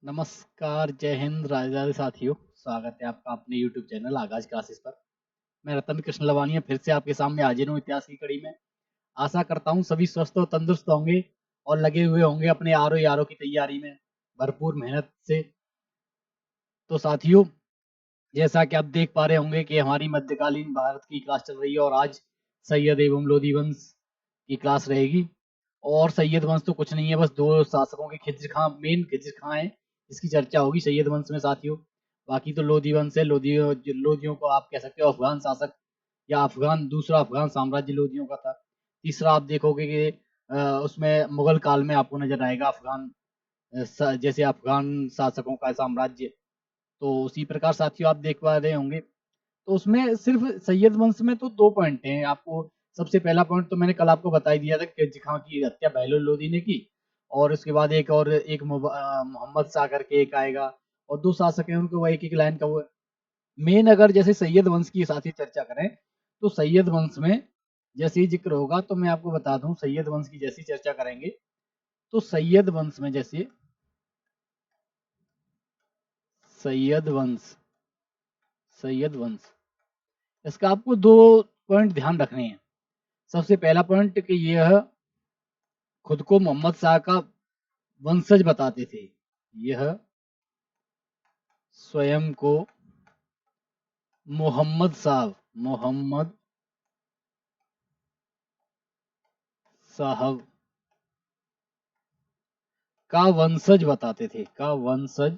नमस्कार, जय हिंद, राधे राधे साथियों। स्वागत है आपका अपने यूट्यूब चैनल आगाज क्लासेस पर। मैं रतन कृष्ण लवानिया फिर से आपके सामने हाजिर हूँ इतिहास की कड़ी में। आशा करता हूँ सभी स्वस्थ और तंदुरुस्त होंगे और लगे हुए होंगे अपने आरो यारों की तैयारी में भरपूर मेहनत से। तो साथियों, जैसा कि आप देख पा रहे होंगे कि हमारी मध्यकालीन भारत की क्लास चल रही है और आज सैयद एवं लोधी वंश की क्लास रहेगी। और सैयद वंश तो कुछ नहीं है, बस दो शासकों के खिज्र खां, मेन खिज्र खां है, इसकी चर्चा होगी सैयद वंश में साथियों। बाकी तो लोधी वंश है, लोधियों को आप कह सकते हो अफगान शासक या अफगान, दूसरा अफगान साम्राज्य लोधियों का था। तीसरा आप देखोगे कि उसमें मुगल काल में आपको नजर आएगा अफगान, जैसे अफगान शासकों का साम्राज्य। तो उसी प्रकार साथियों आप देख पा रहे होंगे, तो उसमें सिर्फ सैयद वंश में तो दो पॉइंट हैं आपको। सबसे पहला पॉइंट तो मैंने कल आपको बता ही दिया था कि खिज्र खां की हत्या बहलोल लोधी ने की। और उसके बाद एक मोहम्मद शाह करके एक आएगा, और दो शासक हैं उनको, वो एक एक लाइन का वो मेन। अगर जैसे सैयद वंश की साथ ही चर्चा करें तो सैयद वंश में जैसे ही जिक्र होगा तो मैं आपको बता दूं, सैयद वंश की जैसी चर्चा करेंगे तो सैयद वंश में जैसे सैयद वंश सैयद वंश इसका आपको दो पॉइंट ध्यान रखने हैं। सबसे पहला पॉइंट कि यह खुद को मोहम्मद शाह का वंशज बताते थे। यह स्वयं को मोहम्मद साहब का वंशज बताते थे, का वंशज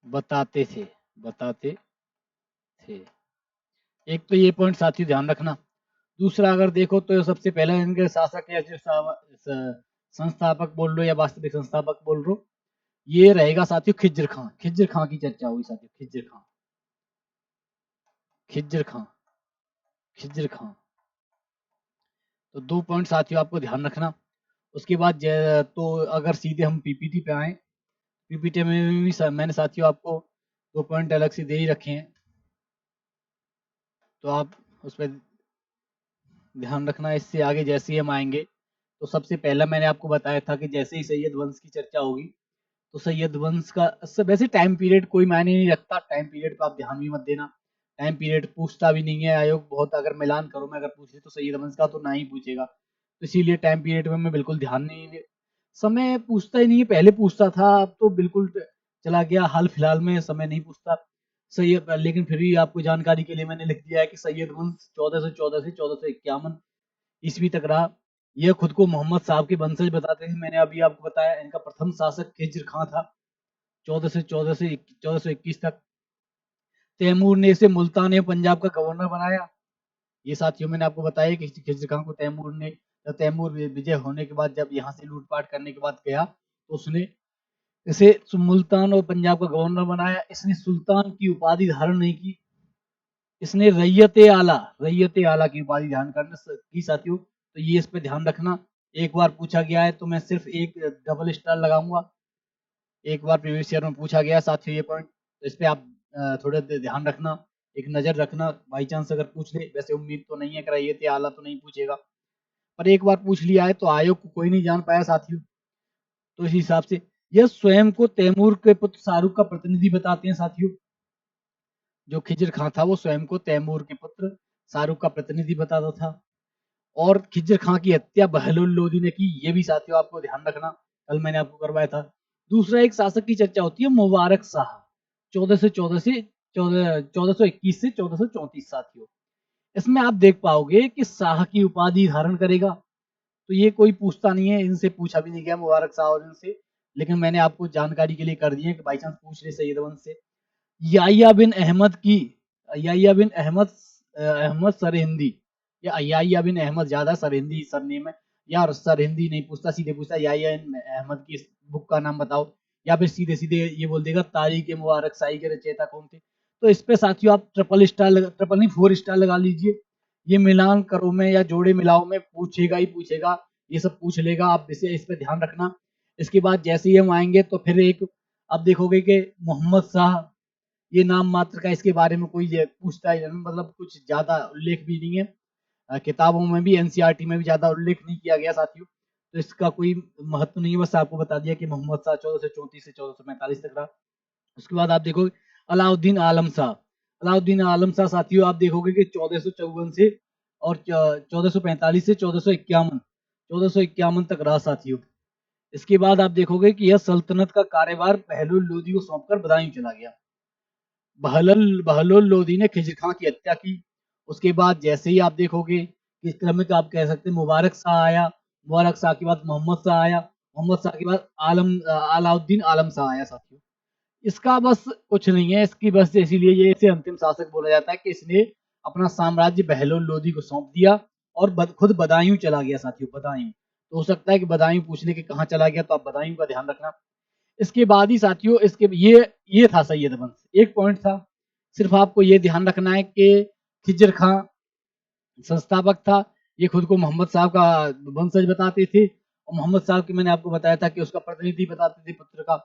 बताते थे। एक तो ये पॉइंट साथी ध्यान रखना। दूसरा अगर देखो तो सबसे पहले इनके शासक या जो संस्थापक बोल लो या वास्तविक संस्थापक बोल लो, ये रहेगा साथियों खिज्र खां। खिज्र खां की चर्चा होगी साथियों, खिज्र खां खिज्र खां। तो दो पॉइंट साथियों आपको ध्यान रखना। उसके बाद तो अगर सीधे हम पीपीटी पे आए, पीपीटी में भी मैंने साथियों आपको दो पॉइंट अलग से दे ही रखे हैं, तो आप उस पर ध्यान रखना। इससे आगे जैसे ही हम आएंगे तो सबसे पहला मैंने आपको बताया था कि जैसे ही सैयद वंश की चर्चा होगी तो सैयद वंश का वैसे टाइम पीरियड कोई मायने नहीं रखता, टाइम पीरियड का आप ध्यान भी मत देना। टाइम पीरियड पूछता भी नहीं है आयोग, बहुत अगर मिलान करो मैं अगर पूछे तो सैयद वंश का तो ना ही पूछेगा, तो इसीलिए टाइम पीरियड में मैं बिल्कुल ध्यान नहीं समय पूछता ही नहीं है। पहले पूछता था, अब तो बिल्कुल चला गया, हाल फिलहाल में समय नहीं पूछता सैयद। लेकिन फिर भी आपको जानकारी के लिए मैंने लिख दिया है कि सैयद वंश 1414 से 1451 ईस्वी तक रहा। यह खुद को मोहम्मद साहब के वंशज बताते हैं। मैंने अभी आपको बताया इनका प्रथम शासक खिज्र खां था, 1421 तक। तैमूर ने इसे मुल्तान पंजाब का गवर्नर बनाया। ये साथियों मैंने आपको बताया कि खिज्र खां को तैमूर ने, तैमूर विजय होने के बाद जब यहाँ से लूटपाट करने के बाद गया तो उसने इसे मुल्तान और पंजाब का गवर्नर बनाया। इसने सुल्तान की उपाधि धारण नहीं की, इसने रैयत आला की उपाधि ध्यान करना की साथियों। तो ये इस पे ध्यान रखना। एक बार पूछा गया है तो मैं सिर्फ एक डबल स्टार लगाऊंगा। एक बार प्रीवियस ईयर में पूछा गया साथियों ये पॉइंट, तो इस पे आप थोड़ा ध्यान रखना, एक नजर रखना। बाई चांस अगर पूछ ले, वैसे उम्मीद तो नहीं है कि रैयत आला तो नहीं पूछेगा, पर एक बार पूछ लिया है तो आयोग को कोई नहीं जान पाया साथियों। तो इस हिसाब से यह स्वयं को तैमूर के पुत्र शाहरुख का प्रतिनिधि बताते हैं साथियों। जो खिज्र खां था वो स्वयं को तैमूर के पुत्र शाहरुख का प्रतिनिधि बताता था। और खिज्र खां की हत्या बहलोल लोधी ने की, ये भी साथियों आपको ध्यान रखना, कल मैंने आपको करवाया था। दूसरा एक शासक की चर्चा होती है मुबारक शाह, 1421 से 1434 साथियों। इसमें आप देख पाओगे कि शाह की उपाधि धारण करेगा, तो ये कोई पूछता नहीं है, इनसे पूछा भी नहीं गया मुबारक शाह और इनसे, लेकिन मैंने आपको जानकारी के लिए कर दिए कि बाई चांस पूछ ले सैयद वंश से। याहिया बिन अहमद की, याहिया बिन अहमद अहमद सरहिंदी, या याहिया बिन अहमद, ज्यादा सरहिंदी सरनेम है यार, सरहिंदी नहीं पूछता, सीधे पूछता याहिया बिन अहमद की बुक का नाम बताओ, या फिर सीधे सीधे ये बोल देगा तारीख मुबारक शाही के रचयिता कौन थे। तो इस पे साथियों आप ट्रिपल स्टार, ट्रिपल नहीं 4 स्टार लगा लीजिए। ये मिलान करो में या जोड़े मिलाओ में पूछेगा ही पूछेगा, ये सब पूछ लेगा, आप इस पे ध्यान रखना। इसके बाद जैसे ही हम आएंगे तो फिर एक, अब देखोगे कि मोहम्मद शाह, ये नाम मात्र का, इसके बारे में कोई पूछता ही नहीं, मतलब कुछ ज्यादा उल्लेख भी नहीं है, किताबों में भी एनसीईआरटी में भी ज्यादा उल्लेख नहीं किया गया साथियों। तो इसका कोई महत्व नहीं है, बस आपको बता दिया कि मोहम्मद शाह 1434 से 1445 तक रहा। उसके बाद आप देखोगे अलाउद्दीन आलम शाह। अलाउद्दीन आलम शाह साथियों आप देखोगे कि 1454 से और 1445 से 1451 तक रहा साथियों। इसके बाद आप देखोगे कि यह सल्तनत का कार्यभार बहलोल लोदी को सौंपकर बदायूं चला गया। बहलोल लोदी ने खिजर खां की हत्या की। उसके बाद जैसे ही आप देखोगे कि क्रमिक आप कह सकते हैं मुबारक शाह आया, मुबारक शाह के बाद मोहम्मद शाह आया, मोहम्मद शाह के बाद अलाउद्दीन आलम शाह आया साथियों। इसका बस कुछ नहीं है, इसकी बस इसीलिए ये इसे अंतिम शासक बोला जाता है कि इसने अपना साम्राज्य बहलोल लोदी को सौंप दिया और खुद बदायूं चला गया साथियों, बदायूं। तो हो सकता है कि बदायूं पूछ ले कि कहाँ चला गया, तो आप बदायूं का ध्यान रखना। इसके बाद ही साथियों इसके ये था सैयद वंश, एक पॉइंट था। सिर्फ आपको ये ध्यान रखना है कि खिजर खां संस्थापक था, ये खुद को मोहम्मद साहब का वंशज बताते थे, और मोहम्मद साहब की मैंने आपको बताया था कि उसका प्रतिनिधि बताते थे पुत्र का।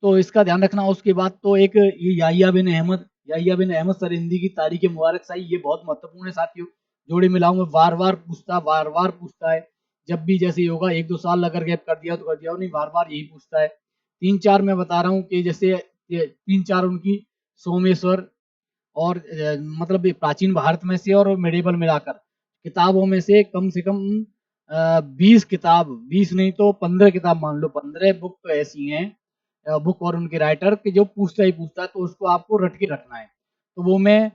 तो इसका ध्यान रखना। उसके बाद तो एक ये याहिया बिन अहमद सरिंदी की तारीख मुबारक शाही, ये बहुत महत्वपूर्ण है साथियों। जोड़े मिलाऊं में बार बार पूछता है, जब भी जैसे ही होगा, 1-2 साल अगर गैप कर दिया तो कर दिया, नहीं बार बार यही पूछता है। 3-4 मैं बता रहा हूँ कि जैसे 3-4 उनकी सोमेश्वर और मतलब ये प्राचीन भारत में से और मेडिवल मिलाकर किताबों में से कम 20 किताब, 20 नहीं तो 15 किताब मान लो, 15 बुक तो ऐसी हैं, बुक और उनके राइटर के जो पूछता ही पूछता है, तो उसको आपको रट के रखना है। तो वो मैं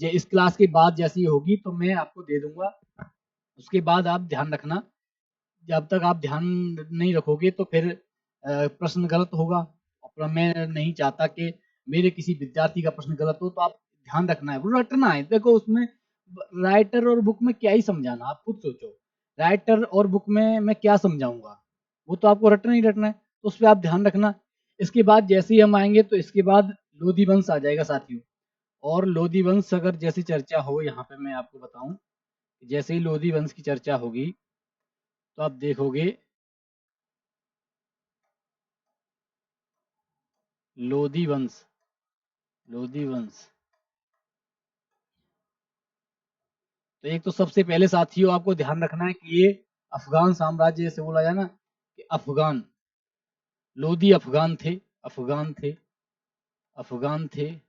इस क्लास के बाद जैसी होगी तो मैं आपको दे दूंगा। उसके बाद आप ध्यान रखना, जब तक आप ध्यान नहीं रखोगे तो फिर प्रश्न गलत होगा, और मैं नहीं चाहता कि मेरे किसी विद्यार्थी का प्रश्न गलत हो। तो आप ध्यान रखना है, वो रटना है। देखो उसमें राइटर और बुक में क्या ही समझाना, आप खुद सोचो। राइटर और बुक में मैं क्या समझाऊंगा, वो तो आपको रटना ही रटना है, तो उस पर आप ध्यान रखना। इसके बाद जैसे ही हम आएंगे तो इसके बाद लोधी वंश आ जाएगा साथियों। और लोधी वंश अगर जैसी चर्चा हो, यहाँ पे मैं आपको बताऊं, जैसे ही लोधी वंश की चर्चा होगी तो आप देखोगे लोधी वंश, लोधी वंश। तो एक तो सबसे पहले साथियों आपको ध्यान रखना है कि ये अफगान साम्राज्य, जैसे बोला जाए ना कि अफगान, लोधी अफगान थे, अफगान थे, अफगान थे,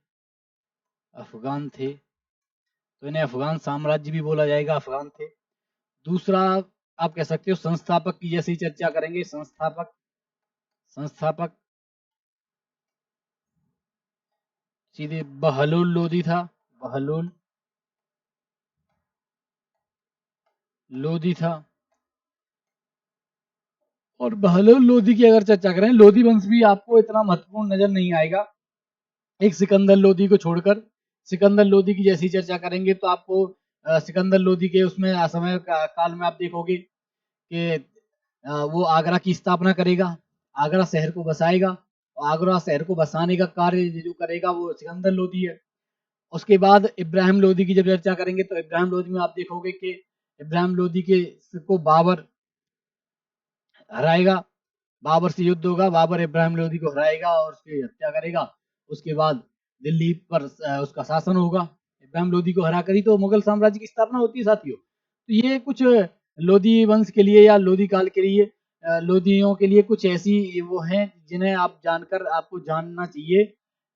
अफगान थे। तो इन्हें अफगान साम्राज्य भी बोला जाएगा, अफगान थे। दूसरा आप कह सकते हो संस्थापक की जैसी चर्चा करेंगे, संस्थापक, संस्थापक सीधे बहलोल लोधी था, बहलोल लोधी था। और बहलोल लोधी की अगर चर्चा करें, लोधी वंश भी आपको इतना महत्वपूर्ण नजर नहीं आएगा, एक सिकंदर लोधी को छोड़कर। सिकंदर लोधी की जैसी चर्चा करेंगे तो आपको सिकंदर लोधी के उसमें समय काल में आप देखोगे कि वो आगरा की स्थापना करेगा, आगरा शहर को बसाएगा, और आगरा शहर को बसाने का कार्य जो करेगा वो सिकंदर लोधी है। उसके बाद इब्राहिम लोधी की जब चर्चा करेंगे तो इब्राहिम लोधी में आप देखोगे कि इब्राहिम लोधी के को बाबर हराएगा, बाबर से युद्ध होगा, बाबर इब्राहिम लोधी को हराएगा और उसकी हत्या करेगा। उसके बाद दिल्ली पर उसका शासन होगा। इब्राहिम लोधी को हराकर ही तो मुगल साम्राज्य की स्थापना होती है साथियों। तो ये कुछ लोधी वंश के लिए या लोधी काल के लिए, लोधियों के लिए कुछ ऐसी वो हैं जिन्हें आप जानकर आपको जानना चाहिए।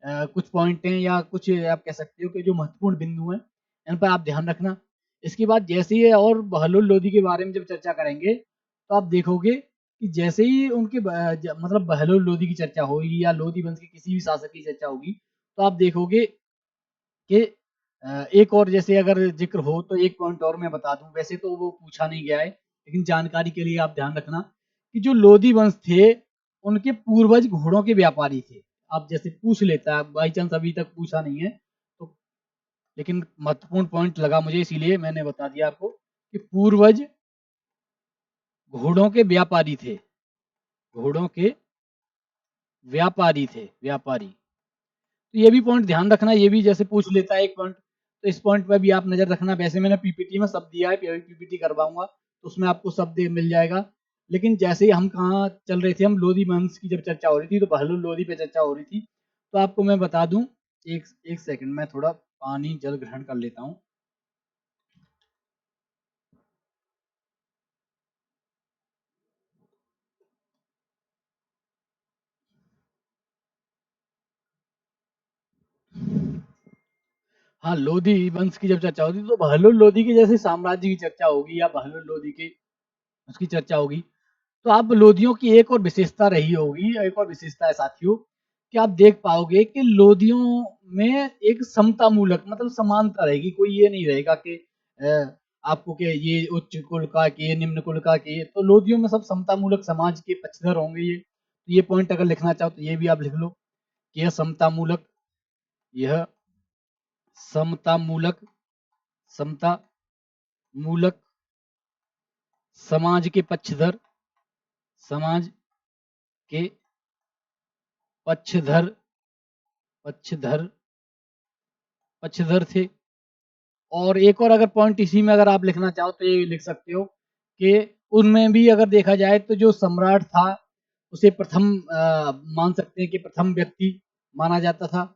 कुछ पॉइंट हैं या कुछ आप कह सकते हो कि जो महत्वपूर्ण बिंदु हैं, इन पर आप ध्यान रखना। इसके बाद जैसे ही और बहलोल लोधी के बारे में जब चर्चा करेंगे तो आप देखोगे कि जैसे ही उनके मतलब बहलोल लोधी की चर्चा होगी या लोधी वंश के किसी भी शासक की चर्चा होगी, तो आप देखोगे कि एक और जैसे अगर जिक्र हो तो एक पॉइंट और मैं बता दूं, वैसे तो वो पूछा नहीं गया है लेकिन जानकारी के लिए आप ध्यान रखना कि जो लोधी वंश थे उनके पूर्वज घोड़ों के व्यापारी थे। आप जैसे पूछ लेता है, बाई चांस अभी तक पूछा नहीं है तो, लेकिन महत्वपूर्ण पॉइंट लगा मुझे इसीलिए मैंने बता दिया आपको कि पूर्वज घोड़ों के व्यापारी थे, घोड़ों के व्यापारी थे, व्यापारी। तो ये भी पॉइंट ध्यान रखना, ये भी जैसे पूछ लेता है एक पॉइंट, तो इस पॉइंट पर भी आप नजर रखना। वैसे मैंने पीपीटी में सब दिया है, पीपीटी करवाऊंगा तो उसमें आपको सब मिल जाएगा। लेकिन जैसे ही हम कहाँ चल रहे थे, हम लोधी वंश की जब चर्चा हो रही थी तो बहलोल लोधी पे चर्चा हो रही थी। तो आपको मैं बता दूं, एक एक सेकंड, मैं थोड़ा पानी जल ग्रहण कर लेता हूँ। हाँ, लोधी वंश की जब चर्चा होती है तो बहलोल लोधी के जैसे साम्राज्य की चर्चा होगी या बहलोल लोधी की उसकी चर्चा होगी। तो आप लोधियों की एक और विशेषता रही होगी, एक और विशेषता है साथियों, कि आप देख पाओगे कि लोधियों में एक समतामूलक मतलब समानता रहेगी। कोई ये नहीं रहेगा कि आपको कि ये उच्च कुल का, कि ये निम्न कुल का, कि ये तो लोधियों में सब समतामूलक समाज के पक्षधर होंगे ये। तो ये पॉइंट अगर लिखना चाहो तो ये भी आप लिख लो कि यह समतामूलक समतामूलक समाज के पक्षधर समाज के पक्षधर पक्षधर पक्षधर थे। और एक और अगर पॉइंट इसी में अगर आप लिखना चाहो तो ये लिख सकते हो कि उनमें भी अगर देखा जाए तो जो सम्राट था उसे प्रथम मान सकते हैं कि प्रथम व्यक्ति माना जाता था।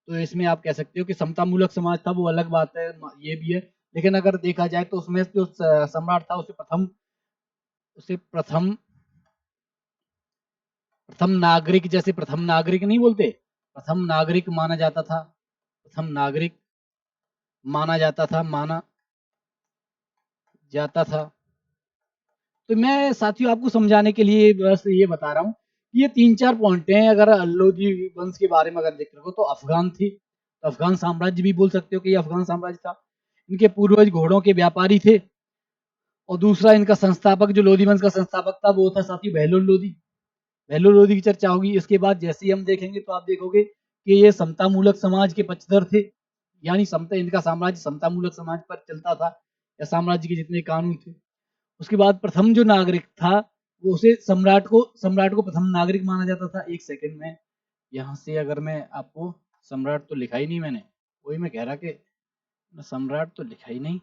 तो इसमें आप कह सकते हो कि समतामूलक समाज था, वो अलग बात है, ये भी है। लेकिन अगर देखा जाए तो उसमें जो सम्राट था उसे प्रथम प्रथम नागरिक, जैसे प्रथम नागरिक नहीं बोलते, प्रथम नागरिक माना जाता था, प्रथम नागरिक माना जाता था। तो मैं साथियों आपको समझाने के लिए बस ये बता रहा हूँ, ये 3-4 पॉइंट हैं। अगर लोधी वंश के बारे में अगर जिक्र करो तो अफ़गान थी, तो अफ़गान साम्राज्य भी बोल सकते हो कि ये अफ़गान साम्राज्य था। इनके पूर्वज घोड़ों के व्यापारी थे और दूसरा इनका संस्थापक जो लोधी वंश का संस्थापक था वो था साथी बहलोल लोधी। बहलोल लोधी की चर्चा होगी। इसके बाद जैसे ही हम देखेंगे तो आप देखोगे कि ये समतामूलक समाज के पक्षधर थे, यानी समता इनका साम्राज्य समतामूलक समाज पर चलता था या साम्राज्य के जितने कानून थे। उसके बाद प्रथम जो नागरिक था वो उसे सम्राट को प्रथम नागरिक माना जाता था। एक सेकंड में यहाँ से अगर मैं आपको सम्राट तो लिखा ही नहीं मैंने, वही मैं कह रहा कि सम्राट तो लिखा ही नहीं।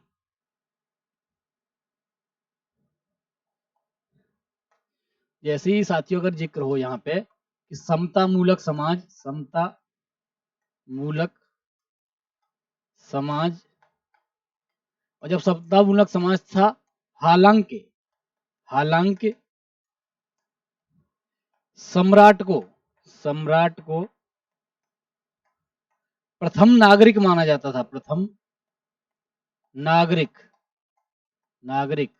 जैसे ही साथियों अगर जिक्र हो यहाँ पे कि समता मूलक समाज, और जब समता मूलक समाज था, हालांकि हालांकि सम्राट को प्रथम नागरिक माना जाता था, प्रथम नागरिक नागरिक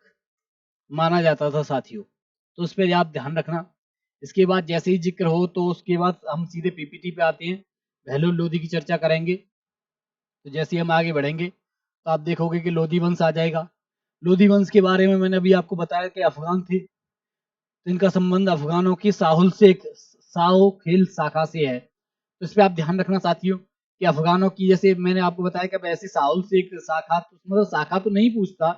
माना जाता था साथियों। तो उस पर आप ध्यान रखना। इसके बाद जैसे ही जिक्र हो तो उसके बाद हम सीधे पीपीटी पे आते हैं, बहलोल लोधी की चर्चा करेंगे। तो जैसे ही हम आगे बढ़ेंगे तो आप देखोगे कि लोधी वंश आ जाएगा। लोधी वंश के बारे में मैंने अभी आपको बताया कि अफगान थे, तो इनका संबंध अफगानों की साहुल से एक साहो खेल शाखा से है। तो इस पे आप ध्यान रखना साथियों कि अफगानों की, जैसे मैंने आपको बताया कि ऐसी साहुल से एक शाखा, मतलब शाखा तो नहीं पूछता,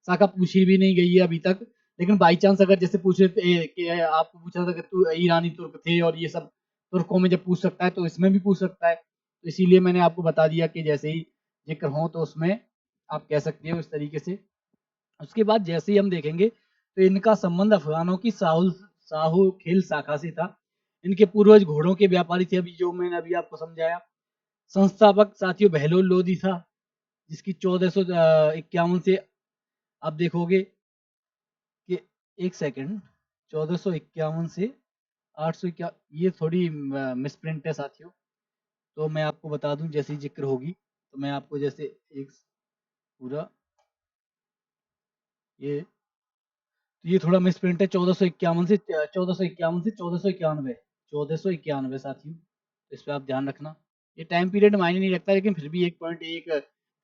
शाखा पूछी भी नहीं गई है अभी तक। लेकिन बाई चांस अगर जैसे पूछे कि आपको पूछा था कि तू ईरानी तुर्क थे और ये सब तुर्कों में जब पूछ सकता है तो इसमें भी पूछ सकता है। तो इसीलिए मैंने आपको बता दिया कि जैसे ही जिक्र हो तो उसमें आप कह सकते हो इस तरीके से। उसके बाद जैसे ही हम देखेंगे तो इनका संबंध अफगानों की साहू खेल शाखा से था। इनके पूर्वज घोड़ों के व्यापारी थे, अभी जो मैंने अभी आपको समझाया। संस्थापक साथियों बहलोल लोधी था, जिसकी 1451 से आप देखोगे कि एक सेकंड 1451 से 851, ये थोड़ी मिसप्रिंट है साथियों। तो मैं आपको बता दूं जैसे ही जिक्र होगी तो मैं आपको जैसे एक पूरा ये, तो ये थोड़ा मिसप्रिंट है। 1451 से 1491 साथियों। तो इस पर आप ध्यान रखना। ये टाइम पीरियड मायने नहीं रखता, लेकिन फिर भी एक पॉइंट एक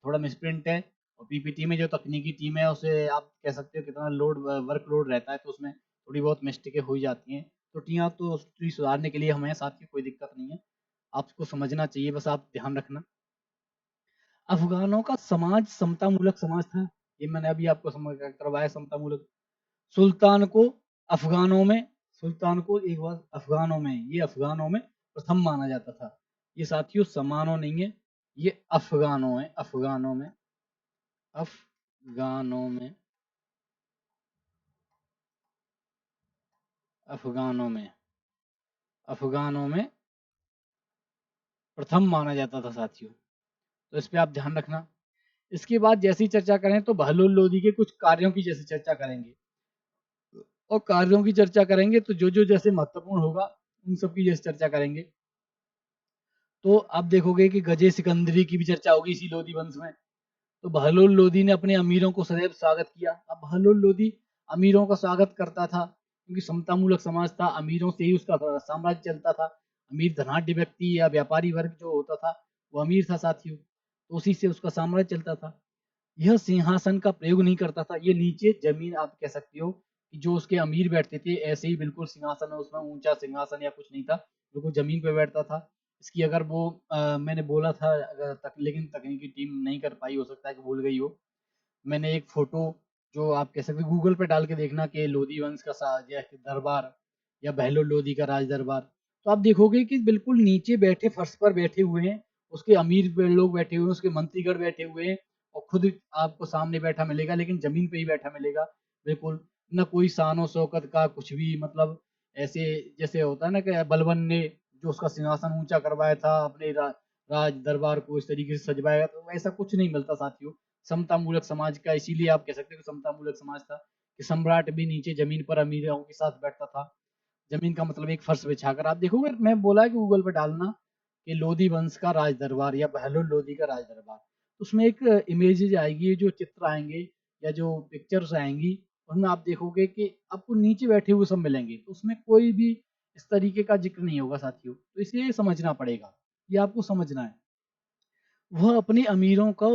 थोड़ा मिसप्रिंट है। और पीपीटी में जो तकनीकी टीम है उसे आप कह सकते हो कितना लोड वर्कलोड रहता है, तो उसमें थोड़ी बहुत मिस्टेकें हो जाती हैं। त्रुटियाँ तो सुधारने के लिए हमें साथियों कोई दिक्कत नहीं है, आपको समझना चाहिए, बस आप ध्यान रखना। अफगानों का समाज समतामूलक समाज था, ये मैंने अभी आपको समझ करवाया समतामूलक। सुल्तान को अफगानों में सुल्तान को एक बार अफगानों में प्रथम माना जाता था। ये साथियों समानो नहीं है, ये अफगानों है, अफगानों में अफगानों में अफगानों में प्रथम माना जाता था साथियों। तो इस पे आप ध्यान रखना। इसके बाद जैसी चर्चा करें तो बहलोल लोधी के कुछ कार्यों की जैसे चर्चा करेंगे, और कार्यों की चर्चा करेंगे तो जो जो जैसे महत्वपूर्ण होगा उन सब की जैसे चर्चा करेंगे। तो आप देखोगे कि गजे सिकंदरी की भी चर्चा होगी इसी लोधी वंश में। तो बहलोल लोधी ने अपने अमीरों को सदैव स्वागत किया। अब बहलोल लोधी अमीरों का स्वागत करता था क्योंकि समतामूलक समाज था, अमीरों से ही उसका साम्राज्य चलता था। अमीर धनाढ्य व्यक्ति या व्यापारी वर्ग जो होता था वो अमीर था साथियों, तो उसी से उसका साम्राज्य चलता था। यह सिंहासन का प्रयोग नहीं करता था, ये नीचे जमीन आप कह सकते हो कि जो उसके अमीर बैठते थे ऐसे ही बिल्कुल सिंहासन में, उसमें ऊंचा सिंहासन या कुछ नहीं था, बिल्कुल जमीन पे बैठता था। इसकी अगर वो मैंने बोला था अगर लेकिन तकनीकी टीम नहीं कर पाई, हो सकता है कि भूल गई हो। मैंने एक फोटो जो आप कह सकते गूगल पे डाल के देखना कि लोधी वंश का या दरबार या बहलोल लोधी का राज दरबार, तो आप देखोगे कि बिल्कुल नीचे बैठे फर्श पर बैठे हुए हैं, उसके अमीर लोग बैठे हुए हैं, उसके मंत्रीगण बैठे हुए हैं, और खुद आपको सामने बैठा मिलेगा लेकिन जमीन पे ही बैठा मिलेगा। बिल्कुल न कोई शान शौकत का कुछ भी, मतलब ऐसे जैसे होता है ना कि बलबन ने जो उसका सिंहासन ऊंचा करवाया था अपने राज दरबार को इस तरीके से सजवाया, तो ऐसा कुछ नहीं मिलता साथियों समतामूलक समाज का। इसीलिए आप कह सकते हो कि समतामूलक समाज था कि सम्राट भी नीचे जमीन पर अमीरों के साथ बैठता था। जमीन का मतलब एक फर्श बिछाकर। आप देखोगे, मैं बोला है कि गूगल पे डालना कि लोधी वंश का राज दरबार या बहलोल लोधी का राज दरबार, तो उसमें एक इमेजेज आएगी, जो चित्र आएंगे या जो पिक्चर्स आएंगी, उसमें आप देखोगे कि आपको नीचे बैठे हुए सब मिलेंगे, तो उसमें कोई भी इस तरीके का जिक्र नहीं होगा साथियों, तो इसलिए समझना पड़ेगा, ये आपको समझना है। वह अपने अमीरों को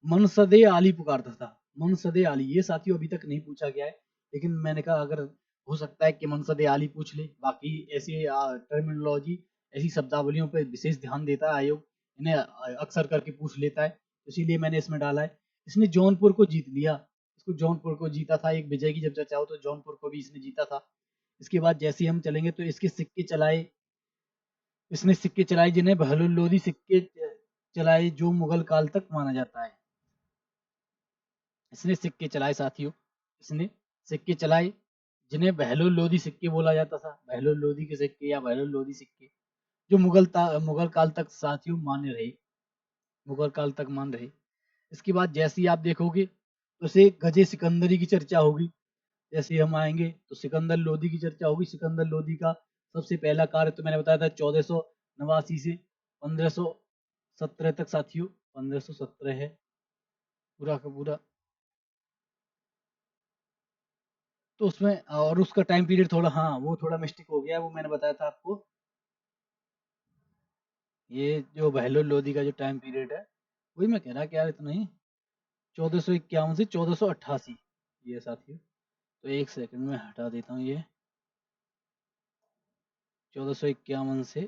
मनसदे आली पुकारता था। मनसदे आली ये साथियों अभी तक नहीं पूछा गया है, लेकिन मैंने कहा अगर हो सकता है कि मनसदे आली पूछ ले। बाकी ऐसी टर्मिनोलॉजी, ऐसी शब्दावलियों पर विशेष ध्यान देता है आयोग, इन्हें अक्सर करके पूछ लेता है, तो इसीलिए मैंने इसमें डाला है। इसने जौनपुर को जीत लिया, इसको जौनपुर को जीता था। एक विजय की जब चर्चा हो तो जौनपुर को भी इसने जीता था। इसके बाद जैसे ही हम चलेंगे तो इसके सिक्के चलाए, इसने सिक्के चलाए जिन्हें बहलोल लोधी सिक्के चलाए, जो मुगल काल तक माना जाता है। इसने सिक्के चलाए साथियों, इसने सिक्के चलाए जिन्हें बहलोल लोधी सिक्के बोला जाता था। बहलोल लोधी के सिक्के या बहलोल लोधी सिक्के जो मुगल काल तक साथियों मान्य रहे, मुगल काल तक मान रहे। इसके बाद जैसे ही आप देखोगे तो उसे गजे सिकंदरी की चर्चा होगी। जैसे ही हम आएंगे तो सिकंदर लोधी की चर्चा होगी। सिकंदर लोधी का सबसे पहला कार्य तो मैंने बताया था 1489 से 1517 तक साथियों, 1517 है पूरा का पूरा। तो उसमें और उसका टाइम पीरियड थोड़ा, हाँ वो थोड़ा मिस्टेक हो गया, वो मैंने बताया था आपको। ये जो बहलोल लोधी का जो टाइम पीरियड है, वही मैं कह रहा कि यार इतना ही 1451 से 1488 ये साथियों। तो एक सेकंड में हटा देता हूँ ये 1451 से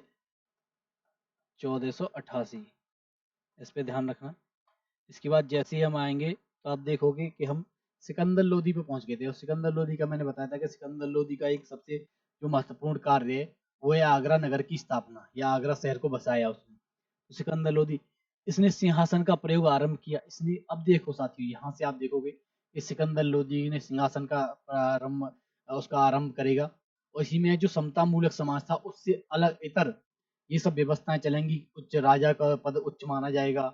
1488, इस पे ध्यान रखना। इसके बाद जैसे ही हम आएंगे तो आप देखोगे कि हम सिकंदर लोधी पे पहुंच गए थे, और सिकंदर लोधी का मैंने बताया था कि सिकंदर लोधी का एक सबसे जो महत्वपूर्ण कार्य है वो है आगरा नगर की स्थापना, या आगरा शहर को बसाया उसने। तो सिकंदर लोधी, इसने सिंहासन का प्रयोग आरंभ किया। इसने, अब देखो साथियों यहाँ से आप देखोगे कि सिकंदर लोधी ने सिंहासन का प्रारंभ, उसका आरंभ करेगा, और इसी में जो समता मूलक समाज था उससे अलग इतर ये सब व्यवस्थाएं चलेंगी। उच्च राजा का पद उच्च माना जाएगा,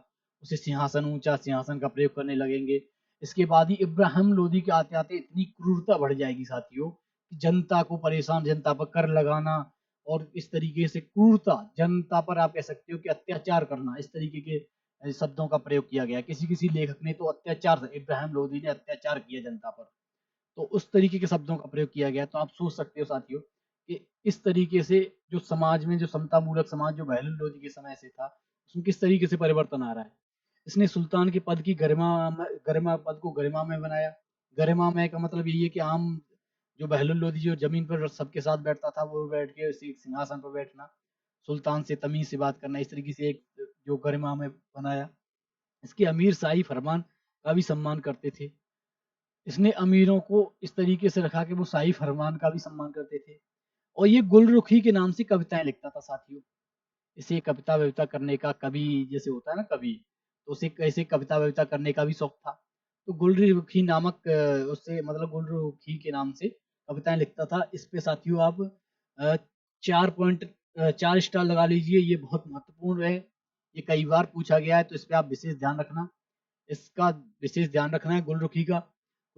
उसे सिंहासन, ऊंचा सिंहासन का प्रयोग करने लगेंगे। इसके बाद ही इब्राहिम लोधी के आते आते इतनी क्रूरता बढ़ जाएगी साथियों कि जनता को परेशान, जनता पर कर लगाना और इस तरीके से क्रूरता, जनता पर आप कह सकते हो कि अत्याचार करना, इस तरीके के शब्दों का प्रयोग किया गया। किसी किसी लेखक ने तो अत्याचार, इब्राहिम लोधी ने अत्याचार किया जनता पर, तो उस तरीके के शब्दों का प्रयोग किया गया। तो आप सोच सकते हो साथियों कि इस तरीके से जो समाज में, जो समता मूलक समाज जो बहलोल लोधी के समय से था, उसमें किस तरीके से परिवर्तन आ रहा है। इसने सुल्तान के पद की गरिमा पद को गरिमा में बनाया। गरिमा में का मतलब यही है कि आम जो बहलोल लोधी जो जमीन पर सबके साथ बैठता था वो बैठ के उसी सिंहासन पर बैठना, सुल्तान से तमीज से बात करना, इस तरीके से एक जो गरिमा में बनाया। इसके अमीर शाही फरमान का भी सम्मान करते थे। इसने अमीरों को इस तरीके से रखा कि वो शाही फरमान का भी सम्मान करते थे। और ये गुलरुखी के नाम से कविताएं लिखता था साथियों। इसे कविता वविता करने का, कवि जैसे होता है ना कवि, तो उसे कैसे कविता वविता करने का भी शौक था। तो गुलरुखी नामक उससे मतलब गुलरुखी के नाम से कविताएं लिखता था। इस पे साथियों आप 4.4 स्टार लगा लीजिए, ये बहुत महत्वपूर्ण है। ये कई बार पूछा गया है, तो इस पे आप विशेष ध्यान रखना, इसका विशेष ध्यान रखना है गुलरुखी का।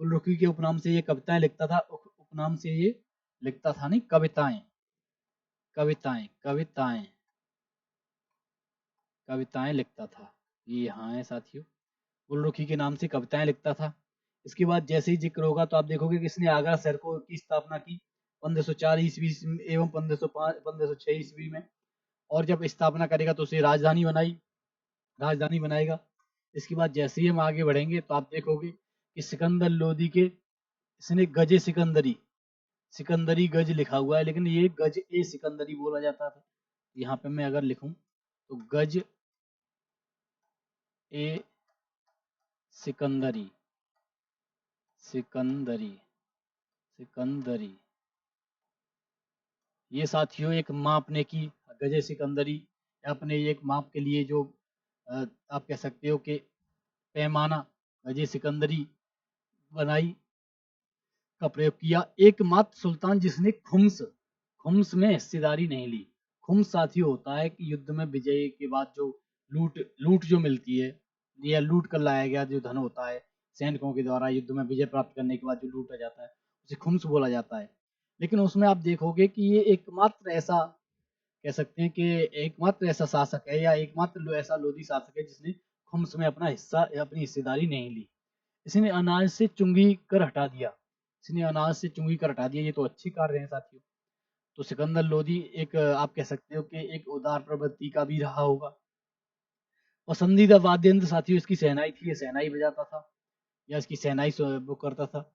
गुलरुखी के उपनाम से ये कविताएं लिखता था, उपनाम से ये लिखता था नहीं, कविताएं, कविताएं, कविताएं। कविताएं लिखता था। ये यहाँ है साथियों, गुलरुखी के नाम से कविताएं लिखता था। इसके बाद जैसे ही जिक्र होगा तो आप देखोगे कि इसने आगरा शहर को की स्थापना की 1504 ईस्वी एवं 1506 ईस्वी में। और जब स्थापना करेगा तो उसे राजधानी बनाएगा। इसके बाद जैसे ही हम आगे बढ़ेंगे तो आप देखोगे कि सिकंदर लोदी के इसने गजे सिकंदरी गज लिखा हुआ है, लेकिन ये गज ए सिकंदरी बोला जाता था। यहाँ पे मैं अगर लिखूं तो गज ए सिकंदरी सिकंदरी सिकंदरी ये साथियों एक मापने की गजे सिकंदरी अपने एक माप के लिए जो आप कह सकते हो कि पैमाना गजे सिकंदरी बनाई का प्रयोग किया। एकमात्र सुल्तान जिसने खुम्स में हिस्सेदारी नहीं ली। खुम्स साथियों होता है कि युद्ध में विजय के बाद जो लूट लूट जो मिलती है या लूट कर लाया गया जो धन होता है सैनिकों के द्वारा युद्ध में विजय प्राप्त करने के बाद जो लूटा जाता है उसे खुम्स बोला जाता है। लेकिन उसमें आप देखोगे कि ये एकमात्र ऐसा कह सकते हैं कि एकमात्र ऐसा शासक है या एकमात्र ऐसा लोधी शासक है जिसने खुम्स में अपनी हिस्सेदारी नहीं ली। इसने अनाज से चुंगी कर हटा दिया। ये तो अच्छी कार्य है साथियों। तो सिकंदर लोधी एक आप कह सकते हो कि एक उदार प्रवृत्ति का भी रहा होगा। पसंदीदा वाद्य यंत्र साथियों इसकी शहनाई थी, ये शहनाई बजाता था या इसकी शहनाई वो करता था।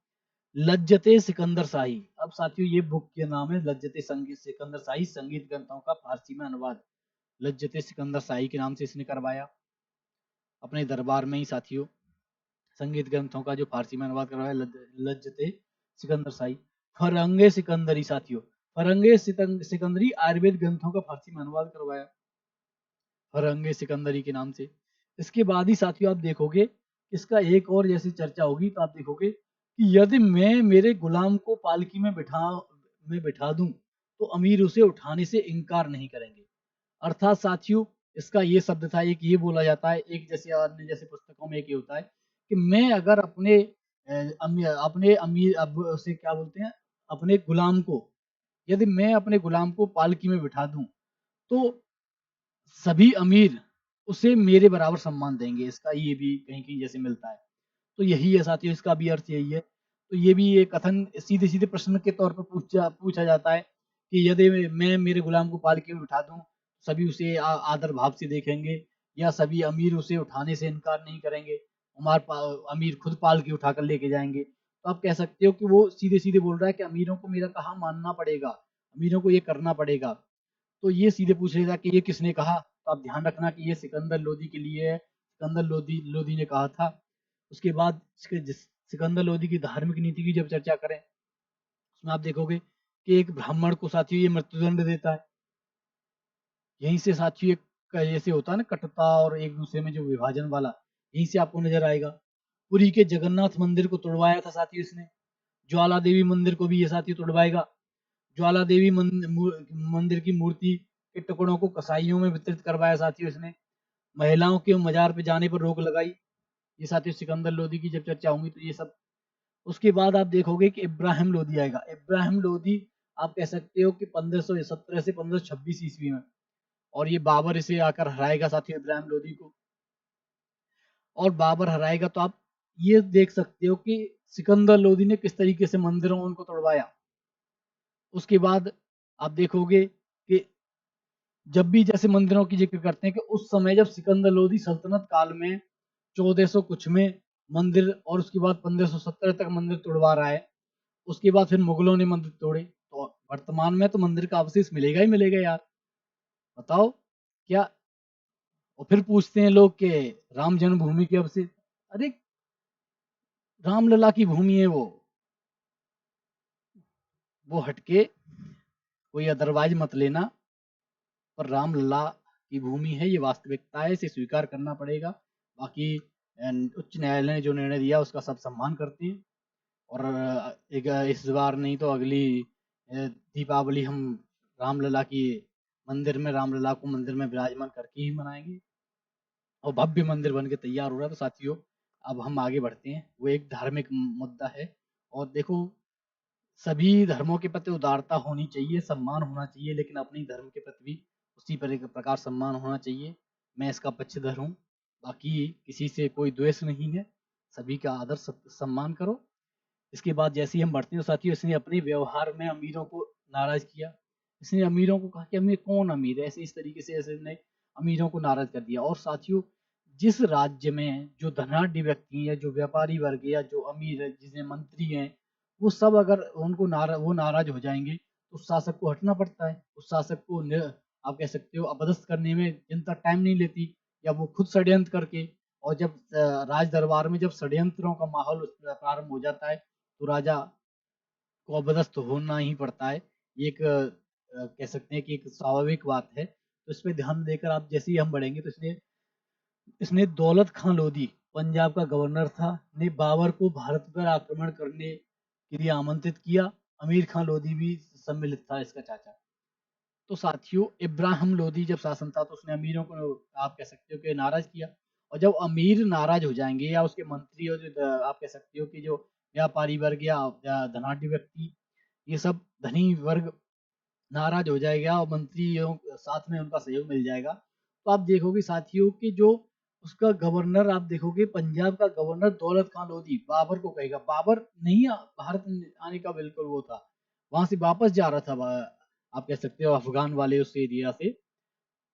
लज्जते सिकंदर शाही, अब साथियों ये बुक के नाम है लज्जते संगीत सिकंदर शाही संगीत ग्रंथों का फारसी में अनुवाद। लज्जते सिकंदर शाही के नाम से इसने करवाया अपने दरबार में ही साथियों। संगीत ग्रंथों का जो फारसी में अनुवाद करवाया लज्जते सिकंदर शाही। फरंगे सिकंदरी साथियों, फरंगे सिकंदरी आयुर्वेद ग्रंथों का फारसी में अनुवाद करवाया फरंगे सिकंदरी के नाम से। इसके बाद ही साथियों आप देखोगे इसका एक और जैसी चर्चा होगी तो आप देखोगे कि यदि मैं मेरे गुलाम को पालकी में बिठा दूं तो अमीर उसे उठाने से इनकार नहीं करेंगे। अर्थात साथियों इसका ये शब्द था, एक ये बोला जाता है, एक जैसे अन्य जैसे पुस्तकों में एक ये होता है कि मैं अगर अपने अमीर अब उसे क्या बोलते हैं अपने गुलाम को, यदि मैं अपने गुलाम को पालकी में बिठा दूं तो सभी अमीर उसे मेरे बराबर सम्मान देंगे। इसका ये भी कहीं कहीं जैसे मिलता है। तो यही है साथियों, इसका भी अर्थ यही है। तो ये भी ये कथन सीधे सीधे प्रश्न के तौर पर पूछा जाता है कि यदि मैं मेरे गुलाम को पालकी में बिठा दूं सभी उसे आदर भाव से देखेंगे या सभी अमीर उसे उठाने से इनकार नहीं करेंगे, अमीर खुद पालकी उठाकर लेके जाएंगे। तो आप कह सकते हो कि वो सीधे सीधे बोल रहा है कि अमीरों को मेरा कहा मानना पड़ेगा, अमीरों को ये करना पड़ेगा। तो ये सीधे पूछ लेगा कि ये किसने कहा, तो आप ध्यान रखना कि ये सिकंदर लोदी के लिए है। सिकंदर लोदी ने कहा था। उसके बाद सिकंदर लोदी की धार्मिक नीति की जब चर्चा करें उसमें आप देखोगे कि एक ब्राह्मण को साथियों ये मृत्युदंड देता है। यहीं से साथियों एक जैसे होता है ना कटुता और एक दूसरे में जो विभाजन वाला, यहीं से आपको नजर आएगा। पुरी के जगन्नाथ मंदिर को तोड़वाया था साथियों इसने। ज्वाला देवी मंदिर को भी ये साथियों तोड़वाएगा। ज्वाला देवी मंदिर की मूर्ति के टुकड़ों को कसाईयों में वितरित करवाया साथियों इसने। महिलाओं के मजार पे जाने पर रोक लगाई। ये साथियों सिकंदर लोदी की जब चर्चा होंगी तो ये सब। उसके बाद आप देखोगे कि इब्राहिम लोदी आएगा। इब्राहिम लोदी आप कह सकते हो कि 1517 से 1526 ईस्वी में, और ये बाबर इसे आकर हराएगा साथियों इब्राहिम लोदी को। और बाबर हराएगा तो आप ये देख सकते हो कि सिकंदर लोदी ने किस तरीके से मंदिरों उनको तोड़वाया। उसके बाद आप देखोगे कि जब भी जैसे मंदिरों की जिक्र करते हैं कि उस समय जब सिकंदर लोदी सल्तनत काल में 1400 कुछ में मंदिर, और उसके बाद 1570 तक मंदिर तोड़वा रहा है। उसके बाद फिर मुगलों ने मंदिर तोड़े, तो वर्तमान में तो मंदिर का अवशेष मिलेगा ही मिलेगा यार, बताओ क्या। और फिर पूछते हैं लोग कि राम जन्मभूमि के अवशेष, अरे रामलला की भूमि है वो हटके कोई अदरवाइज मत लेना, पर रामलला की भूमि है, ये वास्तविकता है, इसे स्वीकार करना पड़ेगा। बाकी उच्च न्यायालय ने जो निर्णय दिया उसका सब सम्मान करते हैं। और एक इस बार नहीं तो अगली दीपावली हम रामलला की मंदिर में रामलला को मंदिर में विराजमान करके ही मनाएंगे। और भव्य मंदिर बन के तैयार हो रहा है। तो साथियों अब हम आगे बढ़ते हैं, वो एक धार्मिक मुद्दा है। और देखो सभी धर्मों के प्रति उदारता होनी चाहिए, सम्मान होना चाहिए, लेकिन अपने धर्म के प्रति भी उसी प्रकार सम्मान होना चाहिए। मैं इसका पक्षधर हूँ। बाकी किसी से कोई द्वेष नहीं है, सभी का आदर सम्मान करो। इसके बाद जैसे ही हम बढ़ते हैं साथियों, इसने अपने व्यवहार में अमीरों को नाराज किया। इसने अमीरों को कहा कि अमीर कौन अमीर है, ऐसे इस तरीके से ऐसे ने अमीरों को नाराज कर दिया। और साथियों, जिस राज्य में जो धनाढ्य व्यक्ति है, जो व्यापारी वर्ग है या जो अमीर है, जिसमें मंत्री हैं, वो सब अगर उनको वो नाराज हो जाएंगे तो उस शासक को हटना पड़ता है। उस शासक को आप कह सकते हो अपदस्थ करने में जनता टाइम नहीं लेती, या वो खुद षड्यंत्र करके। और जब राज दरबार में जब षड्यंत्रों का माहौल प्रारंभ हो जाता है तो राजा को अपदस्थ होना ही पड़ता है। ये एक कह सकते हैं कि एक स्वाभाविक बात है। तो इस पे ध्यान देकर आप जैसे ही हम बढ़ेंगे तो इसने इसने दौलत खां लोधी, पंजाब का गवर्नर था, ने बाबर को भारत पर आक्रमण करने के लिए आमंत्रित किया। अमीर खां लोधी भी सम्मिलित था, इसका चाचा। तो साथियों, इब्राहिम लोधी जब शासन था तो उसने अमीरों को आप कह सकते हो कि नाराज किया। और जब अमीर नाराज हो जाएंगे या उसके मंत्री और जो आप कह सकते हो कि जो व्यापारी वर्ग या धनाढ्य व्यक्ति, ये सब धनी वर्ग नाराज हो जाएगा और मंत्रियों साथ में उनका सहयोग मिल जाएगा, तो आप देखोगे साथियों कि जो उसका गवर्नर, आप देखोगे पंजाब का गवर्नर दौलत खान लोधी बाबर को कहेगा। बाबर नहीं भारत आने का बिल्कुल वो था, वहां से वापस जा रहा था। आप कह सकते हो अफगान वाले उस एरिया से,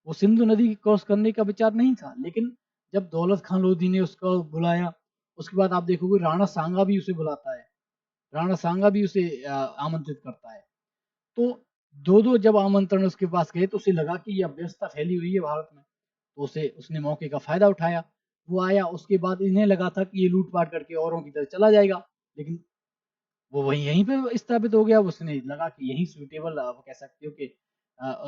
वो सिंधु नदी क्रॉस करने का विचार नहीं था। लेकिन जब दौलत खान लोधी ने उसको बुलाया, उसके बाद आप देखोगे राणा सांगा भी उसे बुलाता है, राणा सांगा भी उसे आमंत्रित करता है। तो दो दो जब आमंत्रण उसके पास गए तो उसे लगा कि ये अव्यवस्था फैली हुई है भारत में, तो उसे उसने मौके का फायदा उठाया। वो आया, उसके बाद इन्हें लगा था कि ये लूटपाट करके औरों की तरह चला जाएगा, लेकिन वो वही यहीं पे स्थापित हो गया। उसने लगा कि यही सुइटेबल, आप कह सकते हो कि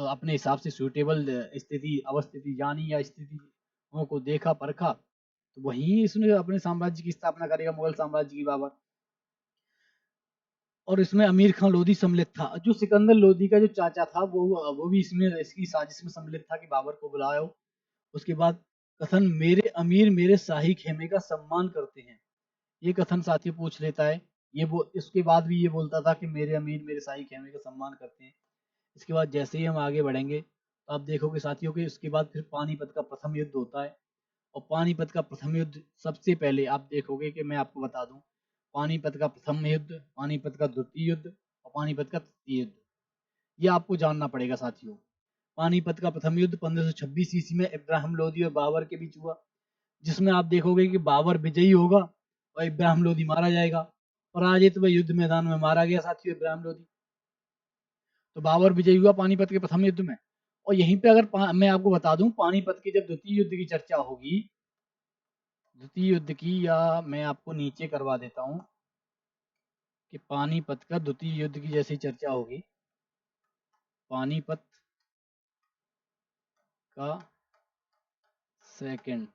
अपने हिसाब से सुइटेबल स्थिति अवस्थिति जानी या स्थितियों को देखा परखा, तो वहीं इसने अपने साम्राज्य की स्थापना करेगा, मुगल साम्राज्य की बाबर। और इसमें अमीर खान लोधी सम्मिलित था। जो सिकंदर लोधी का जो चाचा था वो भी इसमें इसकी साजिश में सम्मिलित था कि बाबर को बुलाओ। उसके बाद कथन, मेरे अमीर मेरे शाही खेमे का सम्मान करते हैं, ये कथन साथी पूछ लेता है। इसके बाद भी ये बोलता था कि मेरे अमीर मेरे शाही खेमे का सम्मान करते हैं। इसके बाद जैसे ही हम आगे बढ़ेंगे तो आप देखोगे साथियों कि उसके बाद फिर पानीपत का प्रथम युद्ध होता है। और पानीपत का प्रथम युद्ध सबसे पहले आप देखोगे कि मैं आपको बता दूं, पानीपत का प्रथम युद्ध, पानीपत का द्वितीय युद्ध और पानीपत का तृतीय युद्ध, ये आपको जानना पड़ेगा साथियों। पानीपत का प्रथम युद्ध 1526 ईस्वी में इब्राहिम लोदी और बाबर के बीच हुआ, जिसमें आप देखोगे कि बाबर विजयी होगा और इब्राहिम लोदी मारा जाएगा। पराजित व युद्ध मैदान में मारा गया साथियों इब्राहिम लोदी। तो बाबर विजयी हुआ पानीपत के प्रथम युद्ध में। और यहीं पे अगर मैं आपको बता दूं, पानीपत की जब द्वितीय युद्ध की चर्चा होगी, द्वितीय युद्ध की, या मैं आपको नीचे करवा देता हूं कि पानीपत का द्वितीय युद्ध की जैसी चर्चा होगी, पानीपत का सेकंड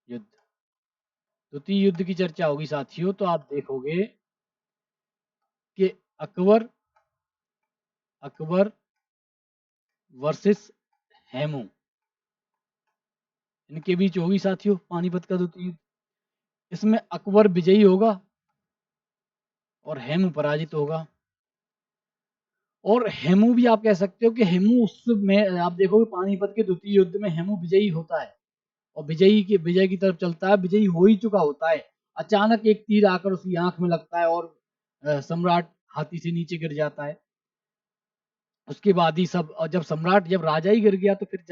युद्ध, द्वितीय युद्ध की चर्चा होगी साथियों, तो आप देखोगे कि अकबर अकबर वर्सेस हेमू, इनके बीच होगी साथियों पानीपत का द्वितीय युद्ध। इसमें अकबर विजयी होगा और हेमू पराजित होगा। और हेमू भी आप कह सकते हो कि हेमू उसमें आप देखोगे पानीपत के द्वितीय युद्ध में हेमू विजयी होता है और विजय की तरफ चलता है, विजयी हो ही चुका होता है। अचानक एक तीर आकर उसकी आंख में लगता है और सम्राट हाथी से नीचे गिर जाता है। उसके बाद ही सब, और जब राजा ही गिर गया तो फिर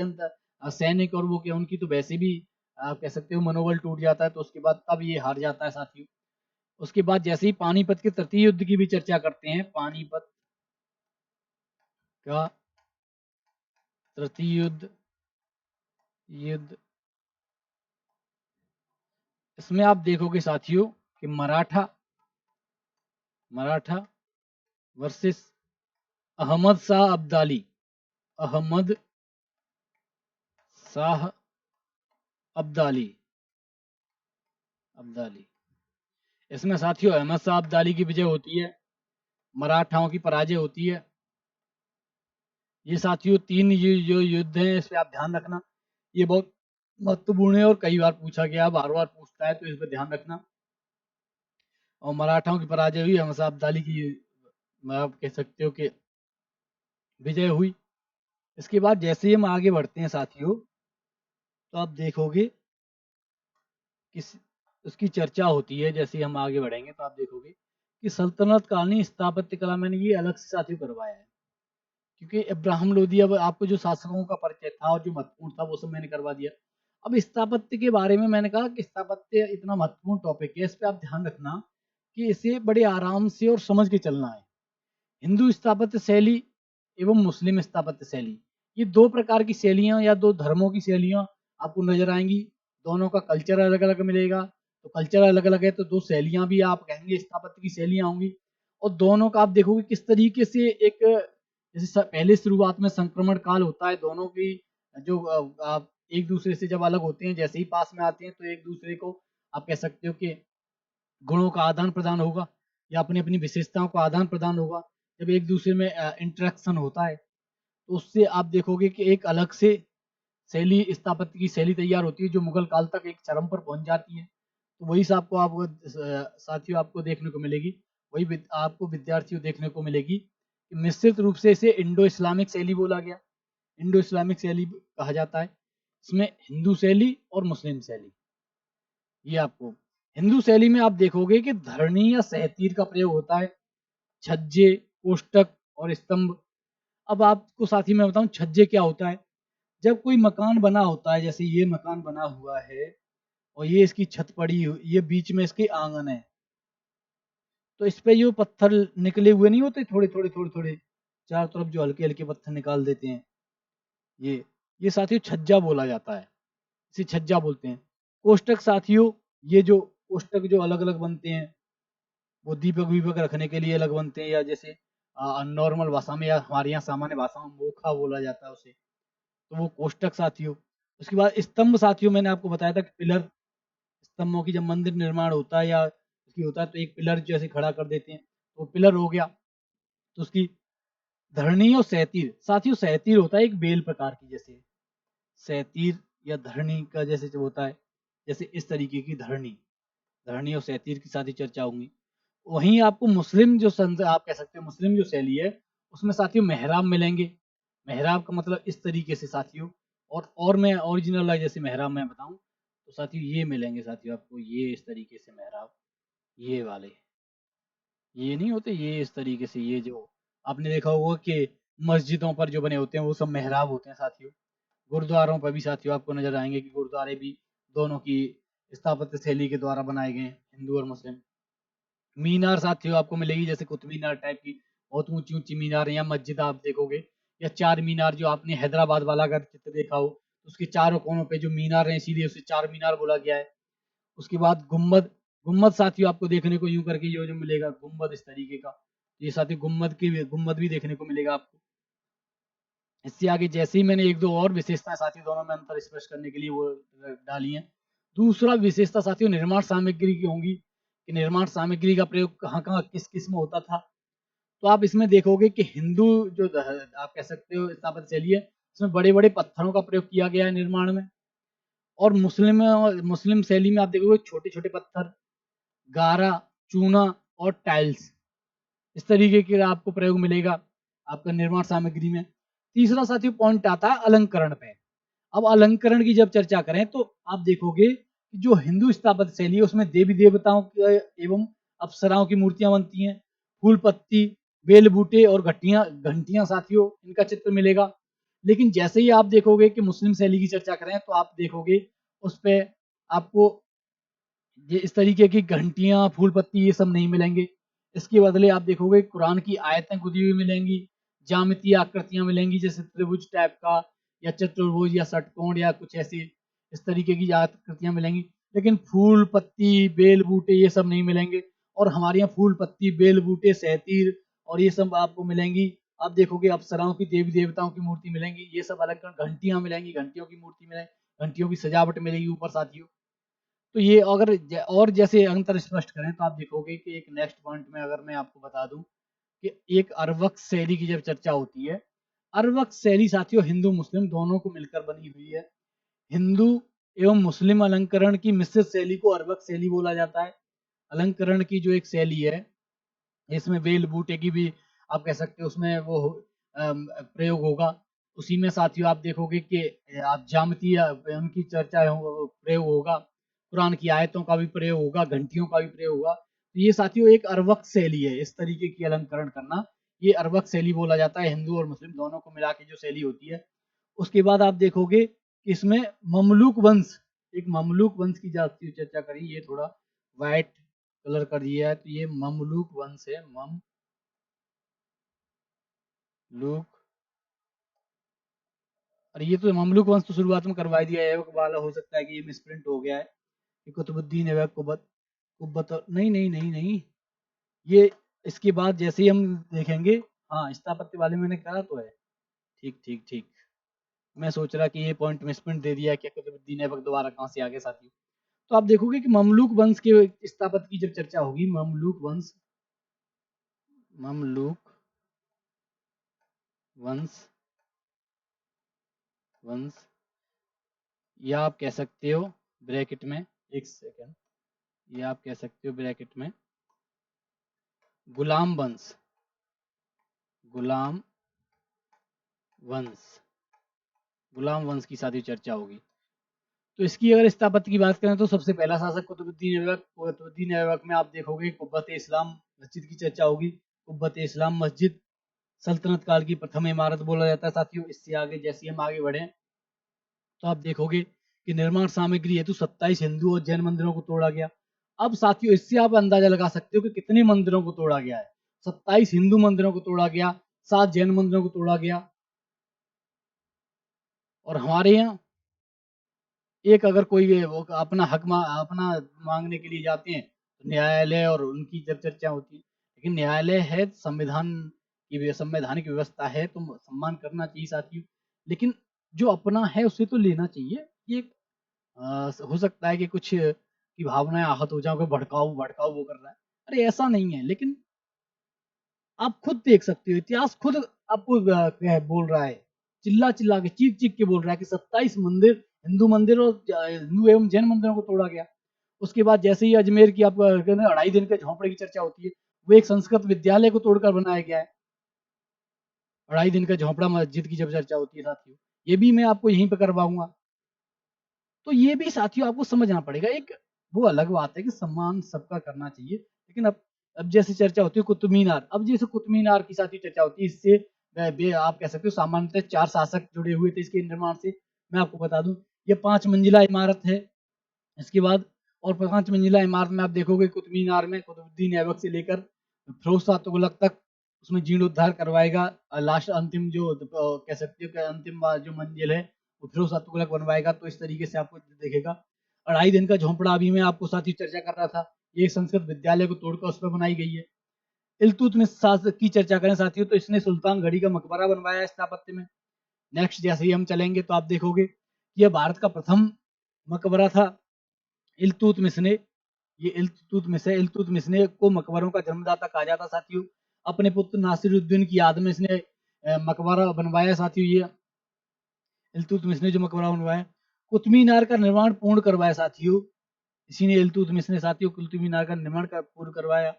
सैनिक और वो क्या, उनकी तो वैसे भी आप कह सकते हो मनोबल टूट जाता है। तो उसके बाद तब ये हार जाता है साथियों। उसके बाद जैसे ही पानीपत के तृतीय युद्ध की भी चर्चा करते हैं, पानीपत का तृतीय युद्ध, इसमें आप देखोगे साथियों कि मराठा वर्सेस अहमद शाह अब्दाली, अहमद शाह अब्दाली अब्दाली इसमें साथियों अहमद शाह अब्दाली की विजय होती है, मराठाओं की पराजय होती है। ये साथियों तीन जो युद्ध हैं, इस पे आप ध्यान रखना, ये बहुत महत्वपूर्ण है और कई बार पूछा गया, बार बार पूछता है, तो इस पर ध्यान रखना। और मराठाओं की पराजय हुई, अहमद शाह अब्दाली की आप कह सकते हो कि विजय हुई। इसके बाद जैसे ही हम आगे बढ़ते हैं साथियों, तो आप देखोगे कि उसकी चर्चा होती है। जैसे ही हम आगे बढ़ेंगे तो आप देखोगे कि सल्तनत कालीन स्थापत्य कला मैंने ये अलग से साथियों करवाया है, क्योंकि इब्राहिम लोदी, अब आपको जो शासकों का परिचय था और जो महत्वपूर्ण था वो सब मैंने करवा दिया। अब स्थापत्य के बारे में मैंने कहा कि स्थापत्य इतना महत्वपूर्ण टॉपिक है, इस पे आप ध्यान रखना कि इसे बड़े आराम से और समझ के चलना है। हिंदू स्थापत्य शैली एवं मुस्लिम स्थापत्य शैली, ये दो प्रकार की शैलियां या दो धर्मों की शैलियां आपको नजर आएंगी। दोनों का कल्चर अलग अलग मिलेगा। तो कल्चर अलग अलग है तो दो शैलियां भी आप कहेंगे स्थापत्य की शैलियां होंगी। और दोनों का आप देखोगे किस तरीके से एक, जैसे पहले शुरुआत में संक्रमण काल होता है दोनों की, जो आप एक दूसरे से जब अलग होते हैं, जैसे ही पास में आते हैं तो एक दूसरे को आप कह सकते हो कि गुणों का आदान प्रदान होगा या अपनी अपनी विशेषताओं का आदान प्रदान होगा। जब एक दूसरे में इंटरेक्शन होता है तो उससे आप देखोगे कि एक अलग से शैली, स्थापत्य की शैली तैयार होती है जो मुगल काल तक एक चरम पर पहुंच जाती है। तो वही से आपको साथियों आपको देखने को मिलेगी, वही आपको विद्यार्थियों देखने को मिलेगी कि निश्चित रूप से इसे इंडो इस्लामिक शैली बोला गया। इंडो इस्लामिक शैली कहा जाता है। इसमें हिंदू शैली और मुस्लिम शैली, ये आपको हिंदू शैली में आप देखोगे कि धरणी या सहतीर का प्रयोग होता है, छज्जे, कोष्टक और स्तंभ। अब आपको साथी मैं बताऊं छज्जे क्या होता है। जब कोई मकान बना होता है, जैसे ये मकान बना हुआ है और ये इसकी छत पड़ी हुई, ये बीच में इसके आंगन है, तो इस पे जो पत्थर निकले हुए नहीं होते, थोड़े थोड़े थोड़े थोड़े चारों तरफ जो हल्के हल्के पत्थर निकाल देते हैं, ये ये साथियों छज्जा बोला जाता है। इसे छज्जा बोलते हैं। कोष्टक साथियों, ये जो कोष्टक जो अलग अलग बनते हैं, वो दीपक वीपक रखने के लिए अलग बनते हैं, या जैसे नॉर्मल भाषा में या हमारे यहाँ सामान्य भाषा में मोखा बोला जाता है उसे, तो वो कोष्टक साथियों। उसके बाद स्तंभ साथियों, मैंने आपको बताया था कि पिलर, स्तंभों की जब मंदिर निर्माण होता है या उसकी होता है तो एक पिलर जैसे खड़ा कर देते हैं, तो पिलर हो गया। तो उसकी धरनी और सहतीर साथियों, सहतीर होता है एक बेल प्रकार की, जैसे सहतीर या धरनी का जैसे जो होता है, जैसे इस तरीके की धरनी, धरनी और सहतीर की साथ ही चर्चा होंगी। वहीं आपको मुस्लिम जो संत आप कह सकते हैं, मुस्लिम जो शैली है उसमें साथियों मेहराब मिलेंगे। मेहराब का मतलब इस तरीके से साथियों, और मैं ओरिजिनल जैसे मेहराब मैं बताऊं तो साथियों ये मिलेंगे साथियों आपको, ये इस तरीके से मेहराब, ये वाले, ये नहीं होते, ये इस तरीके से, ये जो आपने देखा होगा कि मस्जिदों पर जो बने होते हैं वो सब मेहराब होते हैं साथियों। गुरुद्वारों पर भी साथियों आपको नजर आएंगे कि गुरुद्वारे भी दोनों की स्थापत्य शैली के द्वारा बनाए गए हैं, हिंदू और मुस्लिम। मीनार साथियों आपको मिलेगी जैसे कुतुब मीनार टाइप की, बहुत ऊंची ऊंची मीनार, या मस्जिद आप देखोगे, या चार मीनार, जो आपने हैदराबाद वाला अगर चित्र देखा हो तो उसके चारों कोनों पे जो मीनार है इसीलिए उसे चार मीनार बोला गया है। उसके बाद गुम्बद, गुम्बद साथियों आपको देखने को यूं करके ये जो मिलेगा गुम्बद इस तरीके का, ये साथियों गुम्बद भी देखने को मिलेगा आपको। इससे आगे जैसे ही मैंने एक दो और विशेषताएं साथियों दोनों में अंतर स्पष्ट करने के लिए वो डाली हैं। दूसरा विशेषता साथियों निर्माण सामग्री की होंगी, कि निर्माण सामग्री का प्रयोग कहाँ कहाँ किस किस में होता था। तो आप इसमें देखोगे कि हिंदू जो आप कह सकते हो स्थापत्य शैली है, इसमें बड़े बड़े पत्थरों का प्रयोग किया गया है निर्माण में। और मुस्लिम शैली में आप देखोगे छोटे छोटे पत्थर, गारा, चूना और टाइल्स, इस तरीके के आपको प्रयोग मिलेगा आपका निर्माण सामग्री में। तीसरा साथियों पॉइंट आता है अलंकरण पे। अब अलंकरण की जब चर्चा करें तो आप देखोगे कि जो हिंदू स्थापत्य शैली है उसमें देवी देवताओं के एवं अप्सराओं की मूर्तियां बनती हैं। फूल पत्ती, बेल बूटे और घटियां घंटियां साथियों इनका चित्र मिलेगा। लेकिन जैसे ही आप देखोगे कि मुस्लिम शैली की चर्चा करें तो आप देखोगे उस पे आपको ये इस तरीके की घंटियां, फूल पत्ती ये सब नहीं मिलेंगे। इसके बदले आप देखोगे कुरान की आयतें खुदी हुई मिलेंगी, ज्यामितीय आकृतियां मिलेंगी जैसे त्रिभुज टाइप का, या चतुर्भुज या षटकोण या कुछ ऐसी इस तरीके की आकृतियां मिलेंगी। लेकिन फूल पत्ती, बेल बूटे ये सब नहीं मिलेंगे। और हमारे यहाँ फूल पत्ती, बेल बूटे, सहतीर और ये सब आपको मिलेंगी। आप देखोगे अप्सराओं की, देवी देवताओं की मूर्ति मिलेंगी, ये सब अलग घंटियां मिलेंगी, घंटियों की मूर्ति मिलेंगी, घंटियों की सजावट मिलेगी ऊपर साथियों। तो ये अगर और जैसे अंतर स्पष्ट करें तो आप देखोगे कि एक नेक्स्ट पॉइंट में अगर मैं आपको बता दूं कि एक अरवक शैली की जब चर्चा होती है, अरवक शैली साथियों हिंदू मुस्लिम दोनों को मिलकर बनी हुई है। हिंदू एवं मुस्लिम अलंकरण की मिश्रित शैली को अरवक शैली बोला जाता है। अलंकरण की जो एक शैली है, इसमें बेल बूटे की भी आप कह सकते हो उसमें वो प्रयोग होगा। उसी में साथियों आप देखोगे कि आप ज्यामिति उनकी चर्चा प्रयोग होगा, कुरान की आयतों का भी प्रयोग होगा, घंटियों का भी प्रयोग होगा। तो ये साथियों एक अर्वक शैली है, इस तरीके की अलंकरण करना ये अर्वक शैली बोला जाता है। हिंदू और मुस्लिम दोनों को मिला के जो शैली होती है। उसके बाद आप देखोगे कि इसमें ममलूक वंश, एक ममलूक वंश की जाति चर्चा करी, ये थोड़ा व्हाइट कलर कर दिया है, तो ये ममलूक वंश है। ममलूक, और ये तो ममलूक वंश तो शुरुआत में करवा दिया है, वाला हो सकता है कि ये मिसप्रिंट हो गया है कि कुतुबुद्दीन ऐबक कुब्बत कुब्बत, नहीं नहीं नहीं नहीं, ये इसके बाद जैसे ही हम देखेंगे, हाँ स्थापत्य वाले मैंने करा तो है। ठीक ठीक ठीक, मैं सोच रहा कि ये पॉइंट मिसप्रिंट दे दिया कि कुतुबुद्दीन ऐबक दोबारा कहाँ से आगे साथियों। तो आप देखोगे कि ममलूक वंश के स्थापत्य की जब चर्चा होगी, ममलूक वंश, ममलूक वंश, वंश, या आप कह सकते हो ब्रैकेट में, एक सेकेंड, या आप कह सकते हो ब्रैकेट में गुलाम वंश, गुलाम वंश, गुलाम वंश की साथ ही चर्चा होगी। तो इसकी अगर स्थापत्य की बात करें तो सबसे पहला शासक कुतुबुद्दीन ऐबक, कुतुबुद्दीन ऐबक में आप देखोगे कुब्बत इस्लाम मस्जिद की चर्चा होगी। कुब्बत इस्लाम मस्जिद सल्तनत काल की प्रथम इमारत बोला जाता है साथियों। इससे आगे जैसे हम आगे बढ़े तो आप देखोगे कि निर्माण सामग्री हेतु 27 हिंदू और जैन मंदिरों को तोड़ा गया। अब साथियों इससे आप अंदाजा लगा सकते हो कि कितने मंदिरों को तोड़ा गया है। 27 हिंदू मंदिरों को तोड़ा गया, 7 जैन मंदिरों को तोड़ा गया। और हमारे यहाँ एक अगर कोई वो अपना अपना मांगने के लिए जाते हैं तो न्यायालय और उनकी जब चर्चा होती है, लेकिन न्यायालय है, संविधान की संवैधानिक व्यवस्था है तो सम्मान करना चाहिए साथियों। लेकिन जो अपना है उसे तो लेना चाहिए। ये हो सकता है कि कुछ की भावनाएं आहत हो जाओ, भड़काऊ भड़काऊ वो कर रहा है, अरे ऐसा नहीं है। लेकिन आप खुद देख सकते हो, इतिहास खुद आपको बोल रहा है, चिल्ला चिल्ला के चीख चीख के बोल रहा है कि 27 मंदिर, हिंदू मंदिर और हिंदू एवं जैन मंदिरों को तोड़ा गया। उसके बाद जैसे ही अजमेर की आप 2.5 दिन के झोंपड़े की चर्चा होती है, वो एक संस्कृत विद्यालय को तोड़कर बनाया गया है। 2.5 दिन का झोंपड़ा मस्जिद की जब चर्चा होती है साथियों, ये भी मैं आपको यहीं पर करवाऊंगा। तो ये भी साथियों आपको समझना पड़ेगा। एक वो अलग बात है कि सम्मान सबका करना चाहिए, लेकिन अब जैसे चर्चा होती है कुतुब मीनार, अब जैसे कुतुब मीनार की साथी चर्चा होती है, इससे आप कह सकते हो सामान्यतः 4 शासक जुड़े हुए थे इसके निर्माण से। मैं आपको बता दूं ये 5 मंजिला इमारत है। इसके बाद और 5 मंजिला इमारत में आप देखोगे कुतुब मीनार में कुतुबुद्दीन ऐबक से लेकर फिरोज शाह तुगलक तक उसमें जीर्णोद्धार करवाएगा। लास्ट अंतिम जो कह सकते हो कि अंतिम जो मंजिल है वो फिरोज शाह तुगलक बनवाएगा। तो इस तरीके से आपको देखेगा। 2.5 दिन का झोंपड़ा अभी मैं आपको साथ ही चर्चा कर रहा था, ये संस्कृत विद्यालय को तोड़कर उस पर बनाई गई है। इल्तुतमिश शासक की चर्चा करें साथियों तो इसने सुल्तान गढ़ी का मकबरा बनवाया है स्थापत्य में। नेक्स्ट जैसे ही हम चलेंगे तो आप देखोगे कि यह भारत का प्रथम मकबरा था। इल्तुतमिश ने, ये इल्तुतमिश है, इल्तुतमिश ने को मकबरों का जन्मदाता कहा जाता साथियों। अपने पुत्र नासिरुद्दीन की याद में इसने मकबरा बनवाया साथियों। ये इल्तुतमिश ने जो मकबरा बनवाया, कुतुब मीनार का निर्माण पूर्ण करवाया साथियों। इसी ने इल्तुतमिश ने साथियों कुतुब मीनार का निर्माण पूर्ण करवाया।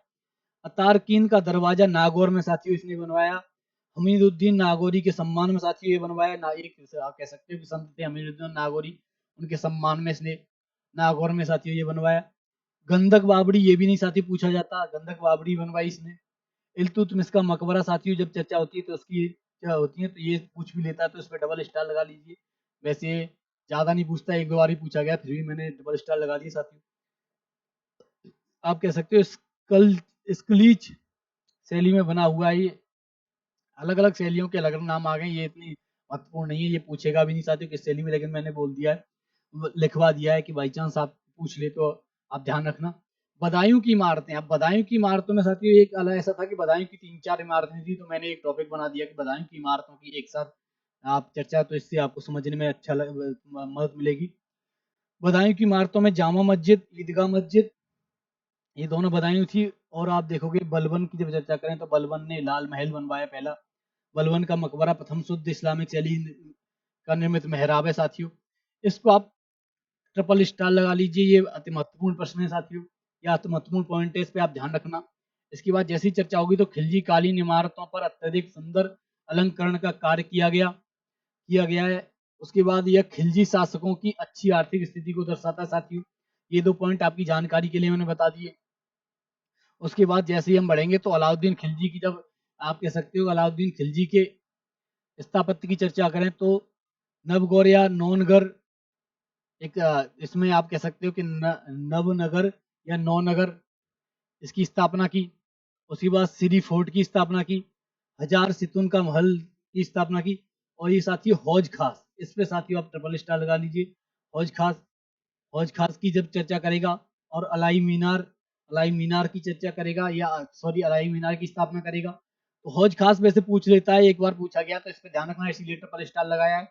तारकीन का दरवाजा नागौर में साथियों इसने बनवाया। हमीदुद्दीन नागौरी के सम्मान में साथियों ये बनवाया ना, एक आप कह सकते हो कि संत थे हमीदुद्दीन नागौरी, उनके सम्मान में इसने नागौर में साथियों ये बनवाया। गंधक बावड़ी ये भी नहीं साथी पूछा जाता, गंधक बावड़ी बनवाई इसने। इल्तुतमिश का मकबरा साथियों जब चर्चा होती है तो उसकी क्या होती है तो ये पूछ भी लेता है, तो इस पर डबल स्टार लगा लीजिए। वैसे ज्यादा नहीं पूछता, एक दो बार ही पूछा गया, फिर भी मैंने डबल स्टार लगा दिया साथियों। आप कह सकते हो स्कल स्कलीच शैली में बना हुआ है ये। अलग अलग शैलियों के अलग अलग नाम आ गए, ये इतनी महत्वपूर्ण नहीं है, ये पूछेगा भी नहीं साथियों किस शैली में, लेकिन मैंने बोल दिया है, लिखवा दिया है कि बाई चांस आप पूछ ले तो आप ध्यान रखना। बदायूं की इमारतें, अब बदायूं की इमारतों में साथियों एक अलग ऐसा था कि बदायूं की 3-4 इमारतें थी, तो मैंने एक टॉपिक बना दिया कि बदायूं की इमारतों की एक साथ आप चर्चा, तो इससे आपको समझने में मदद मिलेगी। बदायूं की इमारतों में जामा मस्जिद, ईदगाह मस्जिद, ये दोनों बदायूं थी। और आप देखोगे बलबन की जब चर्चा करें तो बलबन ने लाल महल बनवाया पहला। बलबन का मकबरा प्रथम शुद्ध इस्लामिक शैली का निर्मित मेहराब है साथियों। इसको आप ट्रिपल स्टार लगा लीजिए, ये अति महत्वपूर्ण प्रश्न है साथियों, या अति महत्वपूर्ण पॉइंट है, इस पे आप ध्यान रखना। इसके बाद जैसी चर्चा होगी तो खिलजी कालीन इमारतों पर अत्यधिक सुंदर अलंकरण का कार्य किया गया। किया गया है। उसके बाद यह खिलजी शासकों की अच्छी आर्थिक स्थिति को दर्शाता है साथियों। ये 2 पॉइंट आपकी जानकारी के लिए मैंने बता दिए। उसके बाद जैसे ही हम बढ़ेंगे तो अलाउद्दीन खिलजी की, जब आप कह सकते हो अलाउद्दीन खिलजी के स्थापत्य की चर्चा करें तो नवगौर या नौनगर एक इसमें आप कह सकते हो कि नवनगर या नौनगर इसकी स्थापना की। उसके बाद सिरी फोर्ट की स्थापना की, हजार सितुन का महल की स्थापना की। और ये साथियों हौज खास, इस पे साथियों आप ट्रिपल स्टार लगा लीजिए। हौज खास, हौज खास की जब चर्चा करेगा। और अलाई मीनार, अलाई मीनार की चर्चा करेगा, या सॉरी अलाई मीनार की स्थापना करेगा। तो हौज खास वैसे पूछ लेता है, एक बार पूछा गया तो इस पर ध्यान रखना, इसीलिए ट्रिपल स्टार लगाया है।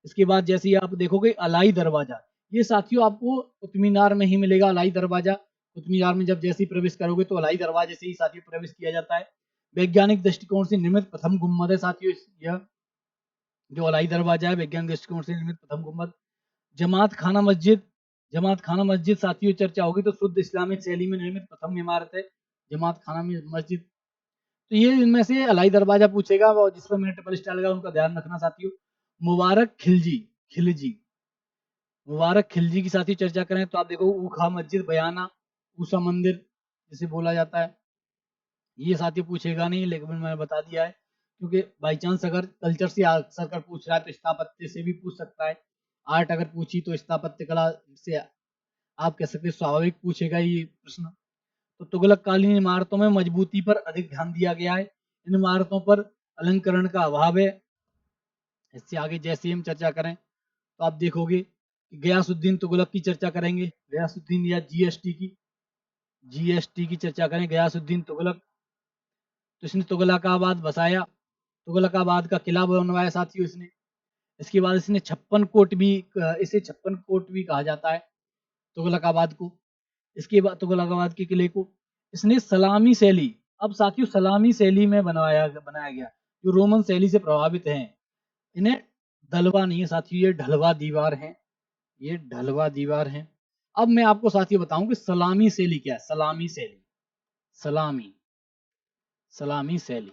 इसके बाद जैसे ही आप देखोगे अलाई दरवाजा, ये साथियों आपको कुतुब मीनार में ही मिलेगा। अलाई दरवाजा कुतुब मीनार में जब जैसे ही प्रवेश करोगे तो अलाई दरवाजे से ही साथियों प्रवेश किया जाता है। वैज्ञानिक दृष्टिकोण से निर्मित प्रथम गुम्मद है साथियों यह जो अलाई दरवाजा है, वैज्ञानिक दृष्टिकोण से निर्मित प्रथम गुम्मद। जमात खाना मस्जिद, जमात खाना मस्जिद साथियों चर्चा होगी तो शुद्ध इस्लामिक शैली में निर्मित प्रथम इमारत है जमात खाना मस्जिद। तो ये इनमें से अलाई दरवाजा पूछेगा, और जिस पर मैंने ट्रिपल स्टार लगा उनका ध्यान रखना साथियों। मुबारक खिलजी, खिलजी, मुबारक खिलजी की साथी चर्चा करें तो आप देखो ऊखा मस्जिद बयाना, ऊषा मंदिर जिसे बोला जाता है, ये साथियों पूछेगा नहीं, लेकिन मैंने बता दिया है क्योंकि बाई चांस अगर कल्चर से अक्सर कर पूछ रहा है तो स्थापत्य से भी पूछ सकता है। आर्ट अगर पूछी तो स्थापत्य कला से आप कह सकते हैं स्वाभाविक पूछेगा ये प्रश्न। तो तुगलककालीन इमारतों में मजबूती पर अधिक ध्यान दिया गया है, इन इमारतों पर अलंकरण का अभाव है। इससे आगे जैसे हम चर्चा करें तो आप देखोगे कि गयासुद्दीन तुगलक की चर्चा करेंगे, गयासुद्दीन या जीएसटी की, जीएसटी की चर्चा करें गयासुद्दीन तुगलक। तो इसने तुगलकाबाद बसाया, तुगलकाबाद का किला बनवाया साथियों इसने। इसके बाद इसने 56 कोट भी, इसे 56 कोट भी कहा जाता है तुगलकाबाद को। इसके बाद तुगलकाबाद के किले को इसने सलामी शैली, अब साथियों सलामी शैली में बनाया गया, जो रोमन शैली से प्रभावित हैं। इन्हें दलवा नहीं है साथियों, ये ढलवा दीवार है, ये ढलवा दीवार है। अब मैं आपको साथियों बताऊं कि सलामी शैली क्या है। सलामी शैली, सलामी, सलामी शैली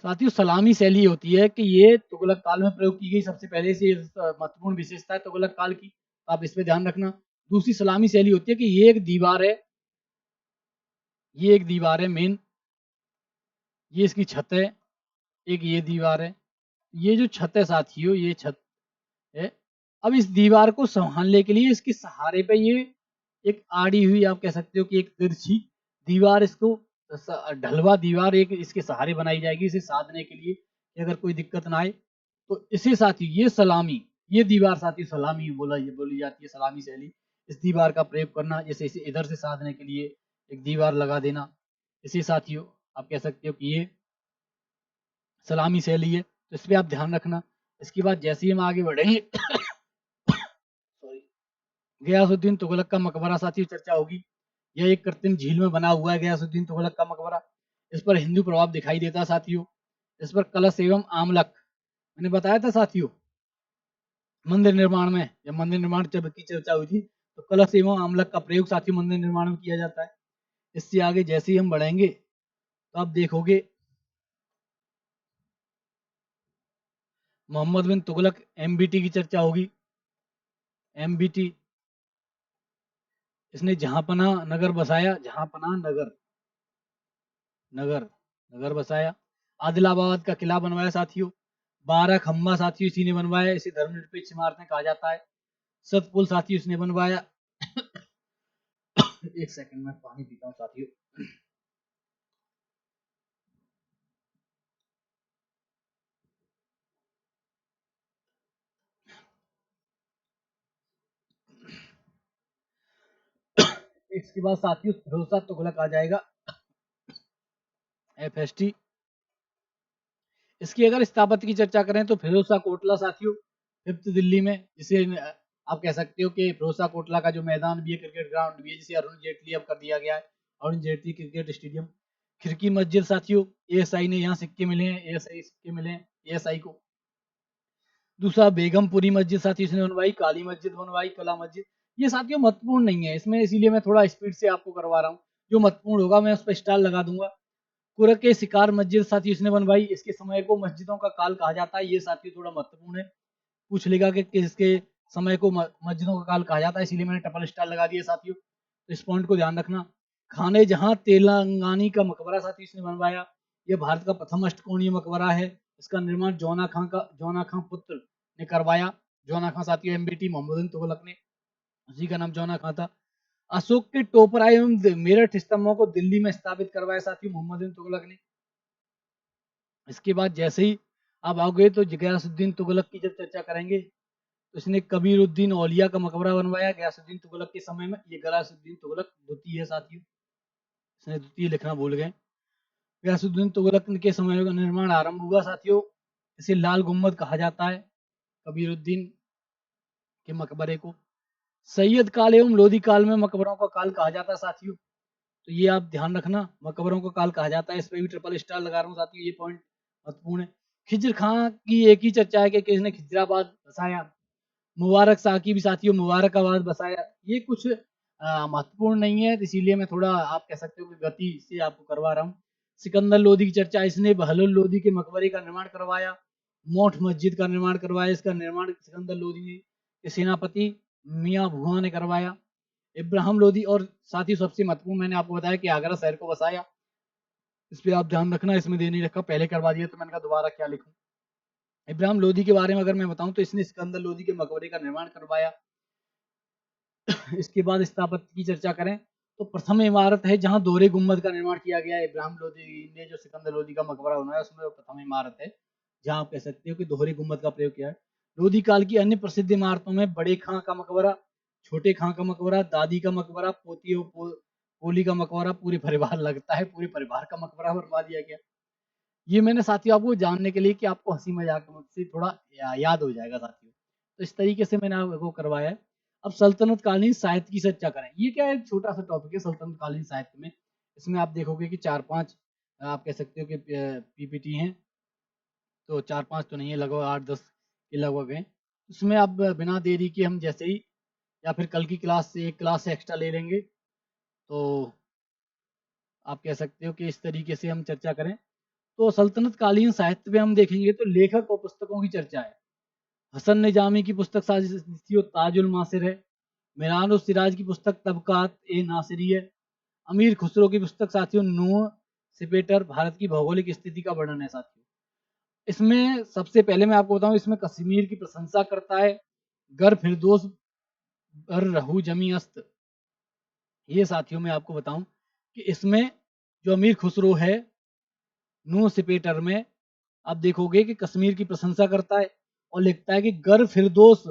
साथियों, सलामी शैली होती है कि ये तुगलक काल में प्रयोग की गई सबसे पहले से महत्वपूर्ण विशेषता है तुगलक काल की, आप इस पे ध्यान रखना। दूसरी सलामी शैली होती है कि ये एक दीवार है, ये एक दीवार है मेन, ये इसकी छत है, एक ये दीवार है, ये जो छत है साथियों ये छत है। अब इस दीवार को संभालने के लिए इसके सहारे पे ये एक आड़ी हुई, आप कह सकते हो कि एक तिरछी दीवार, इसको ढलवा दीवार एक इसके सहारे बनाई जाएगी इसे साधने के लिए कि अगर कोई दिक्कत ना आए। तो इसे साथियों ये सलामी, ये दीवार साथियों सलामी बोली जाती है, सलामी शैली। इस दीवार का प्रयोग करना, जैसे इसे इधर से साधने के लिए एक दीवार लगा देना, इसे साथियों आप कह सकते हो कि ये सलामी शैली है। तो इस पर आप ध्यान रखना। इसके बाद जैसे ही हम आगे बढ़ेंगे सॉरी, गयासुद्दीन तुगलक का मकबरा साथियों चर्चा होगी। यह एक कृत्रिम झील में बना हुआ है गयासुद्दीन तुगलक का मकबरा। इस पर हिंदू प्रभाव दिखाई देता है साथियों। इस पर कलश एवं आमलक, मैंने बताया था साथियों मंदिर निर्माण में, जब मंदिर निर्माण की चर्चा हुई थी तो कलश एवं आमलक का प्रयोग साथियों मंदिर निर्माण में किया जाता है। इससे आगे जैसे ही हम बढ़ेंगे तो आप देखोगे मोहम्मद बिन तुगलक एमबीटी की चर्चा होगी। एमबीटी, इसने जहांपना नगर बसाया, जहांपना नगर, नगर, नगर बसाया। आदिलाबाद का किला बनवाया साथियों। 12 खंबा साथियों इसी ने बनवाया, इसे धर्मनिरपेक्ष इमारतें कहा जाता है। सतपुल साथियों इसने बनवाया। एक सेकंड में पानी पीता हूँ साथियों। इसके बाद साथियों फिरोजशाह तुगलक आ जाएगा, एफएसटी। इसकी अगर स्थापत्य की चर्चा करें तो फिरोजशाह कोटला साथियों, फिफ्थ दिल्ली में, जिसे आप कह सकते हो कि फिरोजशाह कोटला का जो मैदान भी है, क्रिकेट ग्राउंड भी है, जिसे अरुण जेटली अब कर दिया गया है, अरुण जेटली क्रिकेट स्टेडियम। खिड़की मस्जिद साथियों, एएसआई ने यहाँ सिक्के मिले हैं, एएसआई सिक्के मिले हैं एएसआई को। दूसरा बेगमपुरी मस्जिद साथियों इसने बनवाई, काली मस्जिद बनवाई, कला मस्जिद। ये साथियों महत्वपूर्ण नहीं है इसमें, इसीलिए मैं थोड़ा स्पीड से आपको करवा रहा हूँ। जो महत्वपूर्ण होगा मैं उस पर स्टार लगा दूंगा। कुरक के शिकार मस्जिद साथियों इसने बनवाई। इसके समय को मस्जिदों का काल कहा जाता है। ये साथियों थोड़ा महत्वपूर्ण है, पूछ लेगा कि किसके समय को मस्जिदों का काल कहा जाता है, इसीलिए मैंने ट्रिपल स्टार लगा दिया साथियों। तो इस पॉइंट को ध्यान रखना। खाने जहां तेलंगानी का मकबरा साथियों इसने बनवाया। यह भारत का प्रथम अष्टकोणीय मकबरा है। इसका निर्माण जौना खां पुत्र ने करवाया। जौना खां साथियों एमबीटी मोहम्मद तुगलक ने, उसी का नाम जौना खां था। अशोक के टोपरा एवं मेरठ स्तंभों को दिल्ली में स्थापित करवाया साथियों मोहम्मद बिन तुगलक ने। इसके बाद जैसे ही आप आओगे तो गयासुद्दीन तुगलक की जब चर्चा करेंगे तो इसने कबीरुद्दीन औलिया का मकबरा बनवाया गयासुद्दीन तुगलक के समय में। ये गयासुद्दीन तुगलक द्वितीय है साथियों, इसने द्वितीय लिखना भूल गए। गयासुद्दीन तुगलक के समय का निर्माण आरंभ हुआ साथियों। इसे लाल गुम्बद कहा जाता है कबीरुद्दीन के मकबरे को। सैयद काल एवं लोधी काल में मकबरों का काल कहा जाता है साथियों। तो ये आप ध्यान रखना, मकबरों का काल कहा जाता है। इस पे भी ट्रिपल स्टार लगा रहा हूँ साथियों, ये पॉइंट महत्वपूर्ण है। खिज्र खां की एक ही चर्चा है कि किसने खिजराबाद बसाया। मुबारक शाह की भी साथियों मुबारकाबाद बसाया। ये कुछ महत्वपूर्ण नहीं है, इसीलिए मैं थोड़ा आप कह सकते हो कि गति से आपको करवा रहा हूँ। सिकंदर लोधी की चर्चा, इसने बहलोल लोधी के मकबरे का निर्माण करवाया। मोठ मस्जिद का निर्माण करवाया। इसका निर्माण सिकंदर लोधी के सेनापति मियाँ भुआ ने करवाया। इब्राहिम लोधी और साथ ही सबसे महत्वपूर्ण मैंने आपको बताया कि आगरा शहर को बसाया। इस पे आप ध्यान रखना, इसमें दे नहीं रखा, पहले करवा दिया तो मैंने कहा दोबारा क्या लिखूं। इब्राहिम लोधी के बारे में अगर मैं बताऊं तो इसने सिकंदर लोधी के मकबरे का निर्माण करवाया। इसके बाद स्थापत्य की चर्चा करें तो प्रथम इमारत है जहां दोहरे गुम्बद का निर्माण किया गया है। इब्राहिम लोधी ने जो सिकंदर लोधी का मकबरा बनाया उसमें वो प्रथम इमारत है जहां आप कह सकते हो कि दोहरे गुम्बद का प्रयोग किया है। लोधी काल की अन्य प्रसिद्ध इमारतों में बड़े खां का मकबरा, छोटे खां का मकबरा, दादी का मकबरा, पोली का मकबरा, पूरे परिवार लगता है पूरे परिवार का मकबरा बनवा दिया गया। ये मैंने साथियों आपको जानने के लिए कि आपको हंसी मजाक से थोड़ा याद हो जाएगा साथियों, तो इस तरीके से मैंने आपको करवाया है। अब सल्तनत कालीन साहित्य की चर्चा करें। ये क्या है, एक छोटा सा टॉपिक है सल्तनत कालीन साहित्य में। इसमें आप देखोगे कि 4-5 आप कह सकते हो कि पीपीटी हैं, तो 4-5 तो नहीं है, लगभग 8-10 के लगभग हैं। उसमें अब बिना देरी के हम जैसे ही या फिर कल की क्लास से एक क्लास एक्स्ट्रा ले लेंगे तो आप कह सकते हो कि इस तरीके से हम चर्चा करें। तो सल्तनत कालीन साहित्य में हम देखेंगे तो लेखक और पुस्तकों की चर्चा है। हसन निजामी की पुस्तक साथियों ताजुल नासिर है। मिरान उस सिराज की पुस्तक तबकात ए नासिरी है। अमीर खुसरो की पुस्तक साथियों नूह सिपेटर भारत की भौगोलिक स्थिति का वर्णन है साथियों। इसमें सबसे पहले मैं आपको बताऊं, इसमें कश्मीर की प्रशंसा करता है। गर फिरदोस बर रहू जमी अस्त। ये साथियों मैं आपको बताऊं कि इसमें जो अमीर खुसरो है नूह सिपेटर में आप देखोगे कि कश्मीर की प्रशंसा करता है और लिखता है कि गर फिरदोस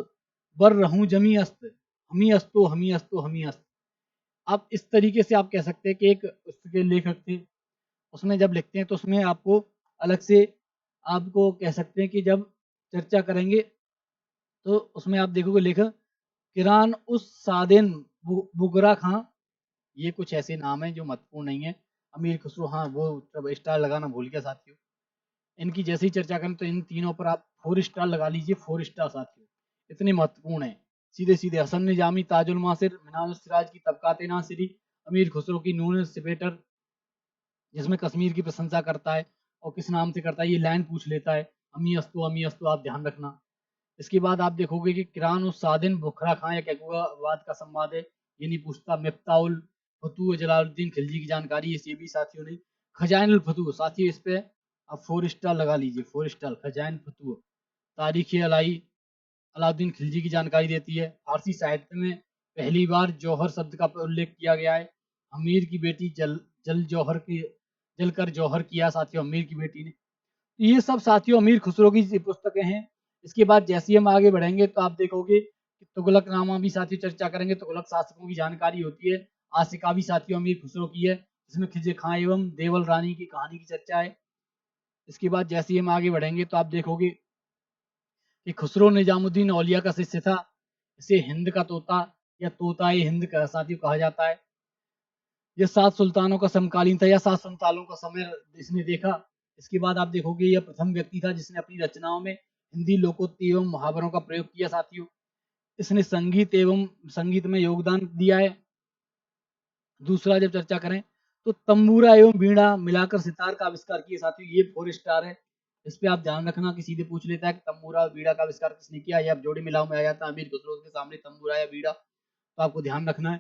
बर रहूं जमी अस्त, हमी अस्तो हमी अस्तो हमी अस्त। आप इस तरीके से आप कह सकते हैं कि एक उसके लेखक थे, उसमें जब लिखते हैं तो उसमें आपको अलग से आपको कह सकते हैं कि जब चर्चा करेंगे तो उसमें आप देखोगे लेखक किरान उस सादिन बुगरा खां। ये कुछ ऐसे नाम हैं जो महत्वपूर्ण नहीं है। अमीर खुसरो, हाँ वो जब स्टार लगाना भूल गया साथियों। इनकी जैसे ही चर्चा करें तो इन तीनों पर आप 4 स्टार लगा लीजिए, 4 स्टार साथियों, इतने महत्वपूर्ण है। सीधे सीधे हसन निजामी ताजुल मासिर, मिनाज सिराज की तबकात नासिरी, अमीर खुसरो की नून सिपेटर जिसमें कश्मीर की प्रशंसा करता है और किस नाम से करता है ये लाइन पूछ लेता है, अमी अस्तु आप ध्यान रखना। इसके बाद आप देखोगे कि किरान उस सादिन बुखरा खां या कैकुआबाद का संवाद है, ये नहीं पूछता। मिफ्ताउल फतू जलालुद्दीन खिलजी की जानकारी, ये भी साथियों नहीं। खजानुल फतू साथियों इस पे आप 4 स्टार लगा लीजिए, 4 स्टार खजान फतू। तारीख अलाई अलाउद्दीन खिलजी की जानकारी देती है। फारसी साहित्य में पहली बार जौहर शब्द का उल्लेख किया गया है। अमीर की बेटी जल जौहर की जलकर जौहर किया साथियों अमीर की बेटी ने। तो ये सब साथियों अमीर खुसरो की पुस्तकें हैं। इसके बाद जैसे ही हम आगे बढ़ेंगे तो आप देखोगे कि तुगलकनामा भी साथियों चर्चा करेंगे, तुगलक शासकों की जानकारी होती है। आशिका भी साथियों अमीर खुसरो की है, जिसमें खिजे खां एवं देवल रानी की कहानी की चर्चा है। इसके बाद जैसे ही हम आगे बढ़ेंगे तो आप देखोगे कि खुसरो निजामुद्दीन औलिया का शिष्य था। इसे हिंद का तोता या तोता हिंद का साथियों कहा जाता है। यह 7 सुल्तानों का समकालीन था या 7 सुल्तानों का समय इसने देखा। इसके बाद आप देखोगे यह प्रथम व्यक्ति था जिसने अपनी रचनाओं में हिंदी लोकोक्ति एवं मुहावरों का प्रयोग किया साथियों। इसने संगीत में योगदान दिया है। दूसरा जब चर्चा करें तो तंबूरा एवं बीड़ा मिलाकर सितार का आविष्कार किया साथियों, ये 4 स्टार है। इस पे आप ध्यान रखना कि सीधे पूछ लेता है कि तंबूरा और बीड़ा का आविष्कार किसने किया, या जोड़ी मिलाओ में आ जाता है अमीर खुसरो के सामने तंबूरा या बीड़ा, तो आपको ध्यान रखना है।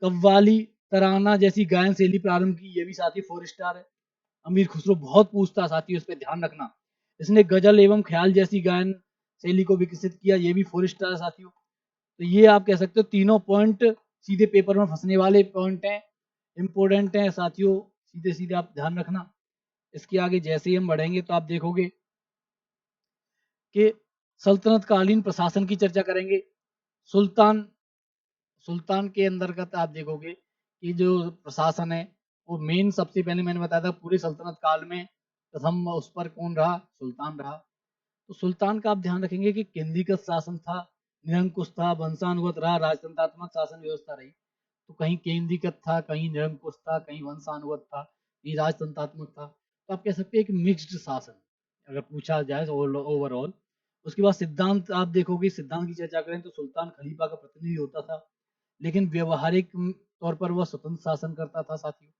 कव्वाली तराना जैसी गायन शैली प्रारंभ की, ये भी साथी 4 स्टार है। अमीर खुसरो बहुत पूछता है साथियों, इस पे ध्यान रखना। इसने गजल एवं ख्याल जैसी गायन शैली को विकसित किया, ये भी 4 स्टार है साथियों। तो ये आप कह सकते हो तीनों पॉइंट सीधे पेपर में फंसने वाले पॉइंट हैं, इंपॉर्टेंट हैं साथियों, सीधे सीधे आप ध्यान रखना। इसके आगे जैसे ही हम बढ़ेंगे तो आप देखोगे कि सल्तनत कालीन प्रशासन की चर्चा करेंगे। सुल्तान सुल्तान के अंतर्गत आप देखोगे कि जो प्रशासन है वो मेन, सबसे पहले मैंने बताया था पूरे सल्तनत काल में प्रथम उस पर कौन रहा, सुल्तान रहा। तो सुल्तान का आप ध्यान रखेंगे कि केंद्रीकृत शासन था, निरंकुश था, वंशानुगत रहा, राजतंत्रात्मक शासन व्यवस्था रही। तो कहीं केंद्रीकृत था, कहीं निरंकुश था, कहीं वंशानुगत था, कहीं राजतंत्रात्मक था। तो आप कह सकते हैं एक मिक्स्ड शासन अगर पूछा जाए ओवरऑल। उसके बाद सिद्धांत आप देखोगे, सिद्धांत की चर्चा करें तो सुल्तान खलीफा का प्रतिनिधि होता था, लेकिन व्यवहारिक तौर पर वह स्वतंत्र शासन करता था साथियों,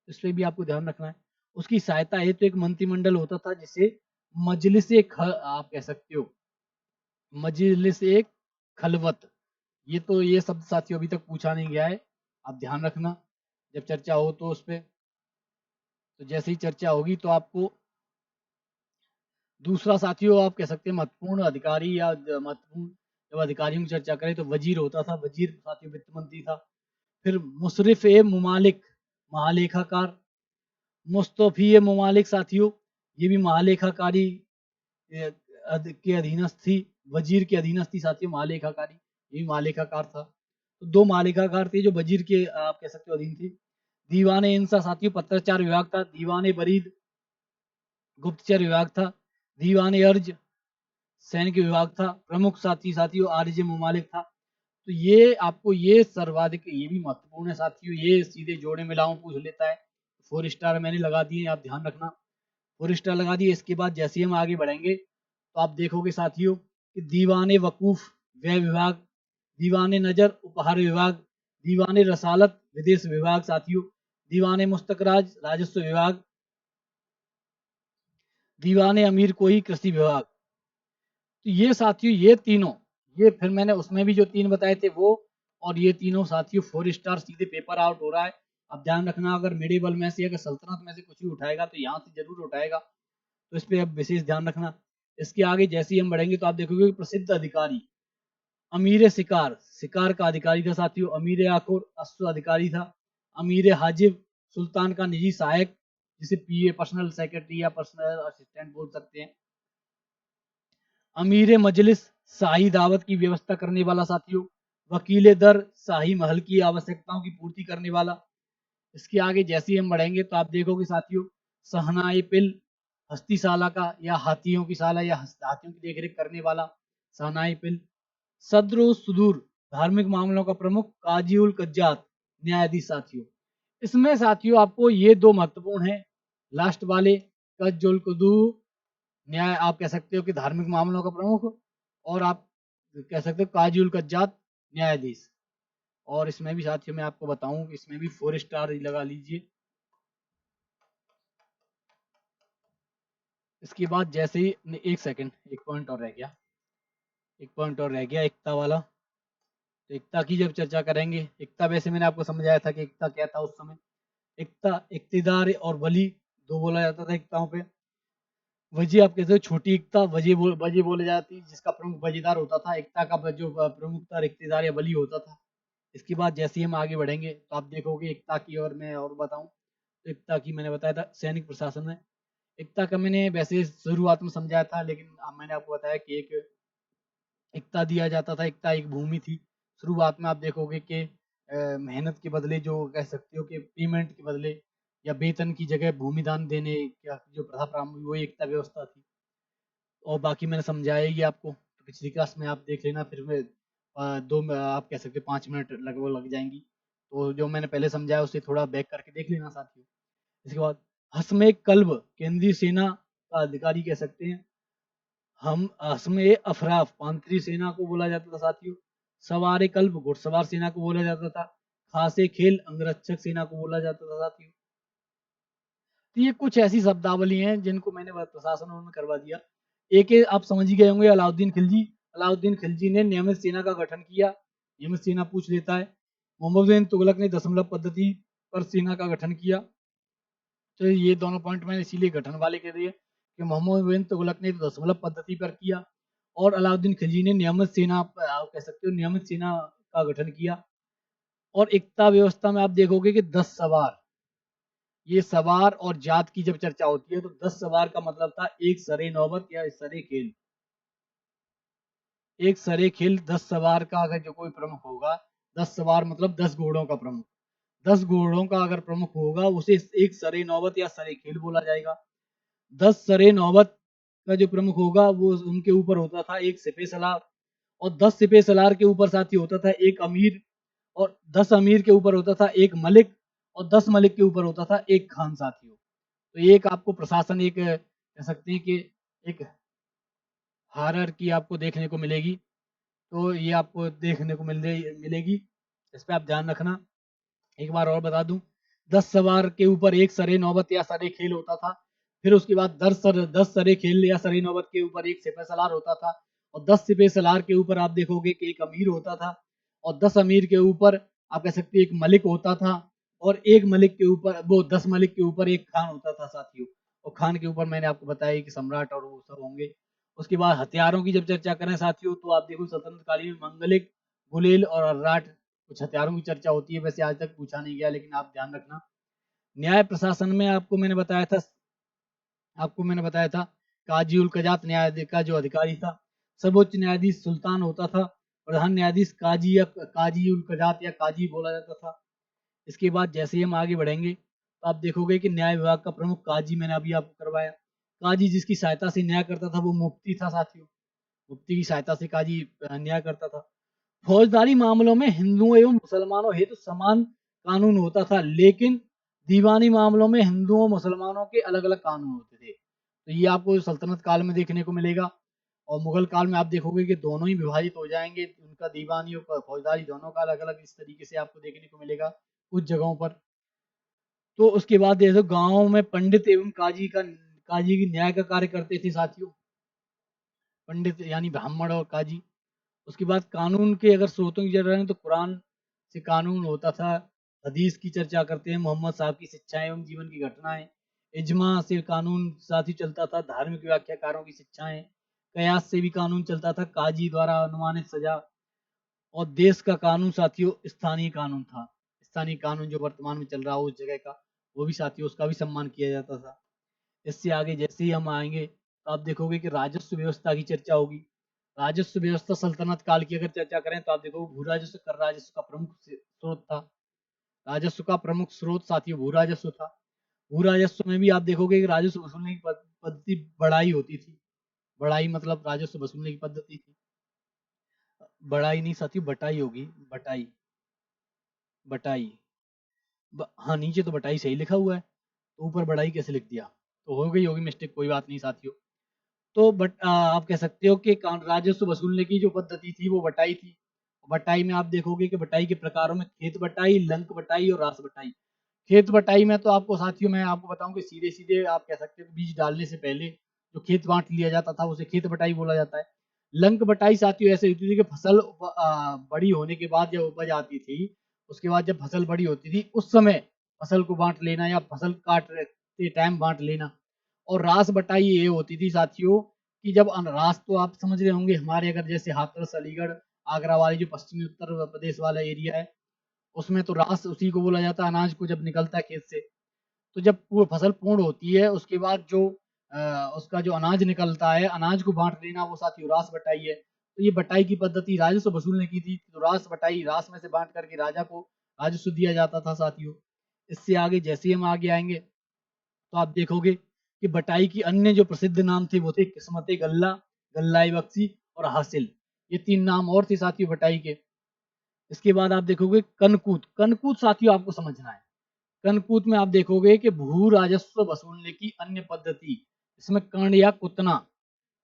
इस पे भी आपको ध्यान रखना है। उसकी सहायता हेतु एक मंत्रिमंडल होता था जिसे मजलिस आप कह सकते हो, मजलिस एक खलवत। ये शब्द साथियों अभी तक पूछा नहीं गया है, आप ध्यान रखना जब चर्चा हो तो उस पे। तो जैसे ही चर्चा होगी तो आपको दूसरा साथियों आप कह सकते हैं महत्वपूर्ण अधिकारी या महत्वपूर्ण, जब अधिकारियों की चर्चा करें तो वजीर होता था, वजीर साथियों वित्त मंत्री था। फिर मुशरिफ ए मुमालिक महालेखाकार, मुस्तफी ए मुमालिक साथियों ये भी महालेखाकारी के अधीनस्थ थी, वजीर के अधीनस्थ थी साथियों महालेखाकारी, ये भी महालेखाकार था। तो दो महालेखाकार थे जो वजीर के आप कह सकते हो अधीन थे। दीवान इंसा साथियों पत्राचार विभाग था, दीवान बरीद गुप्तचर विभाग था, दीवान अर्ज सैनिक विभाग था, प्रमुख साथियों आरजे मुमालिक था। तो ये आपको ये सर्वाधिक, ये भी महत्वपूर्ण है साथियों, ये सीधे जोड़े मिलाओ पूछ लेता है। 4 स्टार मैंने लगा दिए, आप ध्यान रखना 4 स्टार लगा दिए। इसके बाद जैसे ही हम आगे बढ़ेंगे तो आप देखोगे साथियों कि दीवाने वकूफ व्यय विभाग, दीवाने नजर उपहार विभाग, दीवाने रसालत विदेश विभाग साथियों, दीवाने मुस्तकराज राजस्व विभाग, दीवाने अमीर कोई कृषि विभाग। तो ये साथियों ये तीनों, ये फिर मैंने उसमें भी जो 3 बताए थे वो, और ये तीनों साथियों 4 स्टार सीधे पेपर आउट हो रहा है। अब ध्यान रखना अगर मिडिवल में से, अगर सल्तनत में से कुछ भी उठाएगा तो यहाँ से जरूर उठाएगा, तो इस पे अब विशेष ध्यान रखना। इसके आगे जैसे ही हम बढ़ेंगे तो आप देखोगे कि प्रसिद्ध अधिकारी अमीर शिकार, शिकार का अधिकारी था साथियों, अमीर आखुर अश्व अधिकारी था, अमीर हाजिब सुल्तान का निजी सहायक, जिसे पीए पर्सनल सेक्रेटरी या पर्सनल असिस्टेंट बोल सकते हैं, अमीर मजलिस शाही दावत की व्यवस्था करने वाला साथियों, वकील दर शाही महल की आवश्यकताओं की पूर्ति करने वाला। इसके आगे जैसे ही हम बढ़ेंगे तो आप देखोगे साथियों सहनाए पिल हस्तीशाला का या हाथियों की शाला या हाथियों की देखरेख करने वाला सहनाए पिल, सद्र सुदूर धार्मिक मामलों का प्रमुख काजी उल कज्जात न्यायाधीश साथियों। इसमें साथियों आपको ये दो महत्वपूर्ण हैं, लास्ट वाले कज्जुल कुदू न्याय आप कह सकते हो कि धार्मिक मामलों का प्रमुख, और आप कह सकते हो काजी उल कज्जात न्यायाधीश। और इसमें भी साथियों मैं आपको बताऊं कि इसमें भी 4 स्टार ही लगा लीजिए। इसके बाद जैसे ही एक सेकंड, एक पॉइंट और रह गया, एक पॉइंट और रह गया एकता वाला। तो एकता की जब चर्चा करेंगे, एकता वैसे मैंने आपको समझाया था कि एकता क्या था उस समय। एकता इक्तदार और वली दो बोला जाता था एकताओं पे। वजी आप कहते हो छोटी एकता, वजी बोले जाती जिसका प्रमुख वजीदार होता था, एकता का जो प्रमुख था इक्तदार या वली होता था। इसके बाद जैसे ही हम आगे बढ़ेंगे तो आप देखोगे एकता की, और मैं और बताऊं तो एकता की मैंने बताया था सैनिक प्रशासन में। एकता का मैंने वैसे शुरुआत में समझाया था, लेकिन अब मैंने आपको बताया कि एक एकता दिया जाता था, एकता एक भूमि थी। शुरुआत में आप देखोगे कि मेहनत के बदले जो कह सकते हो कि पेमेंट के बदले या वेतन की जगह भूमि दान देने का जो प्रथा प्रारंभ हुई वो एकता व्यवस्था थी। और बाकी मैंने समझाया ही आपको, तो पिछली क्लास में आप देख लेना, फिर मैं आप कह सकते 5 मिनट लगभग लग जाएंगी, तो जो मैंने पहले समझाया उसे थोड़ा बैक करके देख लेना साथियों। इसके बाद हसमे कल्ब केंद्रीय सेना का अधिकारी कह सकते हैं, हम हसमे अफराफ पांतरी सेना को बोला जाता था साथियों, सवार कल्ब घुड़सवार सेना को बोला जाता था, खासे खेल अंगरक्षक सेना को बोला जाता था साथियों। तो ये कुछ ऐसी शब्दावली हैं जिनको मैंने प्रशासन में करवा दिया। एक ये आप समझ ही गए होंगे, अलाउद्दीन खिलजी। अलाउद्दीन खिलजी ने नियमित सेना का गठन किया। नियमित सेना पूछ लेता है। मोहम्मद बिन तुगलक ने दशमलव पद्धति पर सेना का गठन किया। तो ये दोनों पॉइंट मैंने इसीलिए गठन वाले कह दिए कि मोहम्मद बिन तुगलक ने दशमलव पद्धति पर किया और अलाउद्दीन खिलजी ने नियमित सेना, आप कह सकते हो नियमित सेना का गठन किया। और एकता व्यवस्था में आप देखोगे कि 10 सवार, ये सवार और जात की जब चर्चा होती है तो 10 सवार का मतलब था एक सरे नौबत या सरे खेल। एक सरे खेल 10 सवार का अगर जो कोई प्रमुख होगा, 10 सवार मतलब 10 घोड़ों का प्रमुख, 10 घोड़ों का अगर प्रमुख होगा उसे एक सरे नौबत या सरे खेल बोला जाएगा। 10 सरे नौबत का जो प्रमुख होगा वो उनके ऊपर होता था एक सिपह सलार, और 10 सिपह सलार के ऊपर साथी होता था एक अमीर, और 10 अमीर के ऊपर होता था एक मलिक, और 10 मलिक के ऊपर होता था एक खान साथियों। तो एक आपको प्रशासन एक कह सकते हैं कि एक हायरार्की आपको देखने को मिलेगी। तो ये आपको देखने को मिलेगी। इस पे आप ध्यान रखना। एक बार और बता दूं, 10 सवार के ऊपर एक सरे नौबत या सरे खेल होता था। फिर उसके बाद 10 सरे खेल या सरे नौबत के ऊपर एक सिपह सलार होता था, और 10 सिपह सलार के ऊपर आप देखोगे कि एक अमीर होता था, और 10 अमीर के ऊपर आप कह सकते हैं एक मलिक होता था, और एक मलिक के ऊपर वो 10 मलिक के ऊपर एक खान होता था साथियों। और खान के ऊपर मैंने आपको बताया कि सम्राट और वो सब होंगे। उसके बाद हथियारों की जब चर्चा करें साथियों तो आप देखो सल्तनत कालीन में मंगलिक, गुलेल और अर्राट कुछ हथियारों की चर्चा होती है। वैसे आज तक पूछा नहीं गया, लेकिन आप ध्यान रखना। न्याय प्रशासन में आपको मैंने बताया था काजी उल कजात न्यायाधीश का जो अधिकारी था। सर्वोच्च न्यायाधीश सुल्तान होता था। प्रधान न्यायाधीश काजी या काजी उल कजात या काजी बोला जाता था। इसके बाद जैसे ही हम आगे बढ़ेंगे तो आप देखोगे कि न्याय विभाग का प्रमुख काजी मैंने अभी आपको करवाया। काजी जिसकी सहायता से न्याय करता था वो मुफ्ती था साथियों। मुफ्ती की सहायता से काजी न्याय करता था। फौजदारी मामलों में हिंदुओं एवं मुसलमानों हेतु समान कानून होता था, लेकिन दीवानी मामलों में हिंदुओं मुसलमानों के अलग अलग कानून होते थे। तो ये आपको सल्तनत काल में देखने को मिलेगा। और मुगल काल में आप देखोगे कि दोनों ही विभाजित हो जाएंगे, उनका दीवानी और फौजदारी दोनों का अलग अलग इस तरीके से आपको देखने को मिलेगा कुछ जगहों पर। तो उसके बाद देखो गांवों में पंडित एवं काजी की न्याय का कार्य करते थे साथियों। पंडित यानी ब्राह्मण और काजी। उसके बाद कानून के अगर स्रोतों की जरूरत है तो कुरान से कानून होता था। हदीस की चर्चा करते हैं, मोहम्मद साहब की शिक्षाएं एवं जीवन की घटनाएं। इजमा से कानून साथ ही चलता था, धार्मिक व्याख्याकारों की शिक्षाएं। कयास से भी कानून चलता था, काजी द्वारा अनुमानित सजा। और देश का कानून साथियों स्थानीय कानून था। स्थानीय कानून जो वर्तमान में चल रहा हो उस जगह का, वो भी साथियों उसका भी सम्मान किया जाता था। इससे आगे जैसे ही हम आएंगे तो आप देखोगे कि राजस्व व्यवस्था की चर्चा होगी। राजस्व व्यवस्था सल्तनत काल की अगर चर्चा करें तो आप देखो भू राजस्व कर राजस्व का प्रमुख स्रोत था। राजस्व का प्रमुख स्रोत साथियों भू राजस्व था। भू राजस्व में भी आप देखोगे कि राजस्व वसूलने की पद्धति बढ़ाई होती थी। बढ़ाई मतलब राजस्व वसूलने की पद्धति थी। बढ़ाई नहीं साथियों, बटाई होगी। बटाई, बटाई। हाँ, नीचे तो बटाई सही लिखा हुआ है, तो ऊपर बढ़ाई कैसे लिख दिया? तो हो गई होगी मिस्टेक, कोई बात नहीं साथियों। तो आप कह सकते हो कि राजस्व वसूलने की जो पद्धति थी वो बटाई थी। बटाई में आप देखोगे कि बटाई के प्रकारों में खेत बटाई, लंक बटाई और रास बटाई। खेत बटाई में तो आपको साथियों मैं आपको बताऊं कि सीधे सीधे आप कह सकते हो कि बीज डालने से पहले जो खेत बांट लिया जाता था उसे खेत बटाई बोला जाता है। लंक बटाई साथियों ऐसे होती थी कि फसल बड़ी होने के बाद जब उपज आती थी, उसके बाद जब फसल बड़ी होती थी उस समय फसल को बांट लेना या फसल काटते टाइम बांट लेना। और रास बटाई ये होती थी साथियों कि जब रास तो आप समझ रहे होंगे हमारे अगर जैसे हाथरस, अलीगढ़, आगरा वाली जो पश्चिमी उत्तर प्रदेश वाला एरिया है, उसमें तो रास उसी को बोला जाता है अनाज को जब निकलता है खेत से। तो जब फसल पूर्ण होती है उसके बाद जो उसका जो अनाज निकलता है, अनाज को बांट लेना, वो साथियों रास बटाई है। तो ये बटाई की पद्धति राजस्व वसूलने की थी, तो रास बटाई, रास में से बांट करके राजा को राजस्व दिया जाता था साथियों। इससे आगे जैसे ही हम आगे आएंगे तो आप देखोगे कि बटाई की अन्य जो प्रसिद्ध नाम थे वो थे किस्मत गल्ला, गल्लाई बख्शी और हासिल। ये 3 नाम और थे साथियों बटाई के। इसके बाद आप देखोगे कनकूत। कनकूत साथियों आपको समझना है। कनकूत में आप देखोगे कि भू राजस्व वसूलने की अन्य पद्धति। इसमें कर्ण या कुतना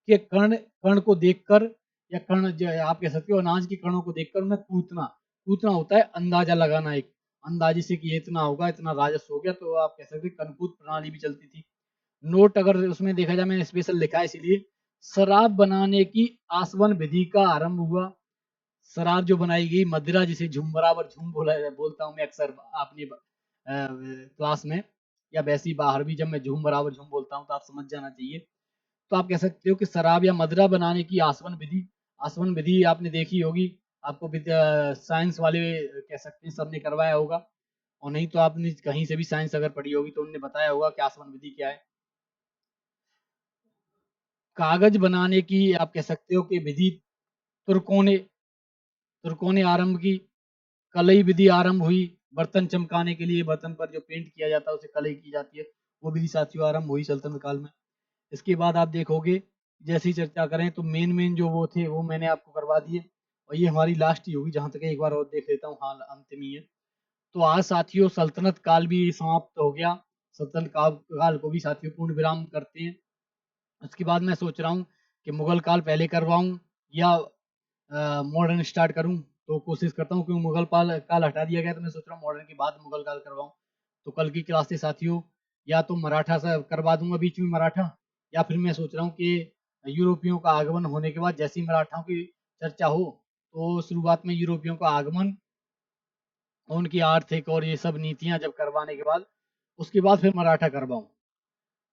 के कर्ण, कर्ण को देखकर या कर्ण आप कह सकते हो अनाज के कणों को देखकर उन्हें कूटना। कूटना होता है अंदाजा लगाना एक। अंदाजे से कि ये इतना होगा, इतना राजस्व हो गया, तो आप कह सकते हैं कनकूट प्रणाली भी चलती थी। नोट अगर उसमें देखा जाए, मैंने स्पेशल लिखा है इसीलिए, शराब बनाने की आसवन विधि का आरंभ हुआ। शराब जो बनाई गई, मदिरा जिसे झूम बराबर झूम बोलता हूँ मैं अक्सर अपनी क्लास में, या वैसे ही बाहर भी जब मैं झूम बराबर झूम बोलता हूँ तो आप समझ जाना चाहिए। तो आप कह सकते हो कि शराब या मदिरा बनाने की आसवन विधि आपने देखी होगी, आपको साइंस वाले कह सकते हैं सब ने करवाया होगा, और नहीं तो आपने कहीं से भी साइंस अगर पढ़ी होगी तो उन्होंने बताया होगा कि आसवन विधि क्या है। कागज बनाने की आप कह सकते हो कि विधि तुर्कों ने तुर्कों ने आरंभ की। कलई विधि आरंभ हुई, बर्तन चमकाने के लिए बर्तन पर जो पेंट किया जाता है उसे कलई की जाती है, वो विधि साथियों आरंभ हुई सल्तनत काल में। इसके बाद आप देखोगे, जैसी चर्चा करें तो मेन मेन जो वो थे वो मैंने आपको करवा दिए, और ये हमारी लास्ट ही होगी जहां तक एक बार और देख लेता हूँ, हाँ अंतिम ही है। तो आज साथियों सल्तनत काल भी समाप्त हो गया, काल को भी साथियों पूर्ण विराम करते हैं। उसके बाद मैं सोच रहा हूँ कि मुगल काल पहले करवाऊं या मॉडर्न स्टार्ट करूं, तो कोशिश करता हूँ क्योंकि काल हटा दिया गया, तो मैं सोच रहा हूँ मॉडर्न के बाद मुगल काल करवाऊं। तो कल की क्लास से साथियों या तो मराठा से करवा दूंगा बीच में मराठा, या फिर मैं सोच रहा हूँ कि यूरोपियों का आगमन होने के बाद जैसे ही मराठाओं की चर्चा हो, तो शुरुआत में यूरोपियों का आगमन, उनकी आर्थिक और ये सब नीतियां जब करवाने के बाद, उसके बाद फिर मराठा करवाऊं।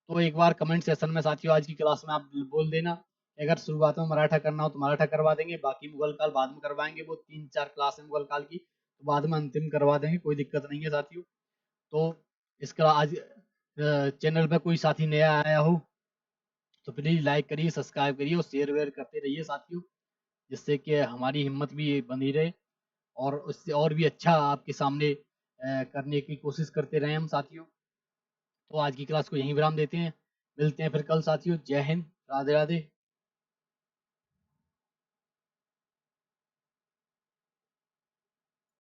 तो एक बार कमेंट सेशन में साथियों आज की क्लास में आप बोल देना, अगर शुरुआत में मराठा करना हो तो मराठा करवा देंगे, बाकी मुगल काल बाद में करवाएंगे, वो 3-4 क्लास है मुगल काल की, तो बाद में अंतिम करवा देंगे, कोई दिक्कत नहीं है साथियों। तो इसका आज चैनल पे कोई साथी नया आया हो तो प्लीज लाइक करिए, सब्सक्राइब करिए और शेयर वेयर करते रहिए साथियों, जिससे कि हमारी हिम्मत भी बनी रहे और उससे और भी अच्छा आपके सामने करने की कोशिश करते रहे हम साथियों। तो आज की क्लास को यहीं विराम देते हैं, मिलते हैं फिर कल साथियों। जय हिंद, राधे राधे।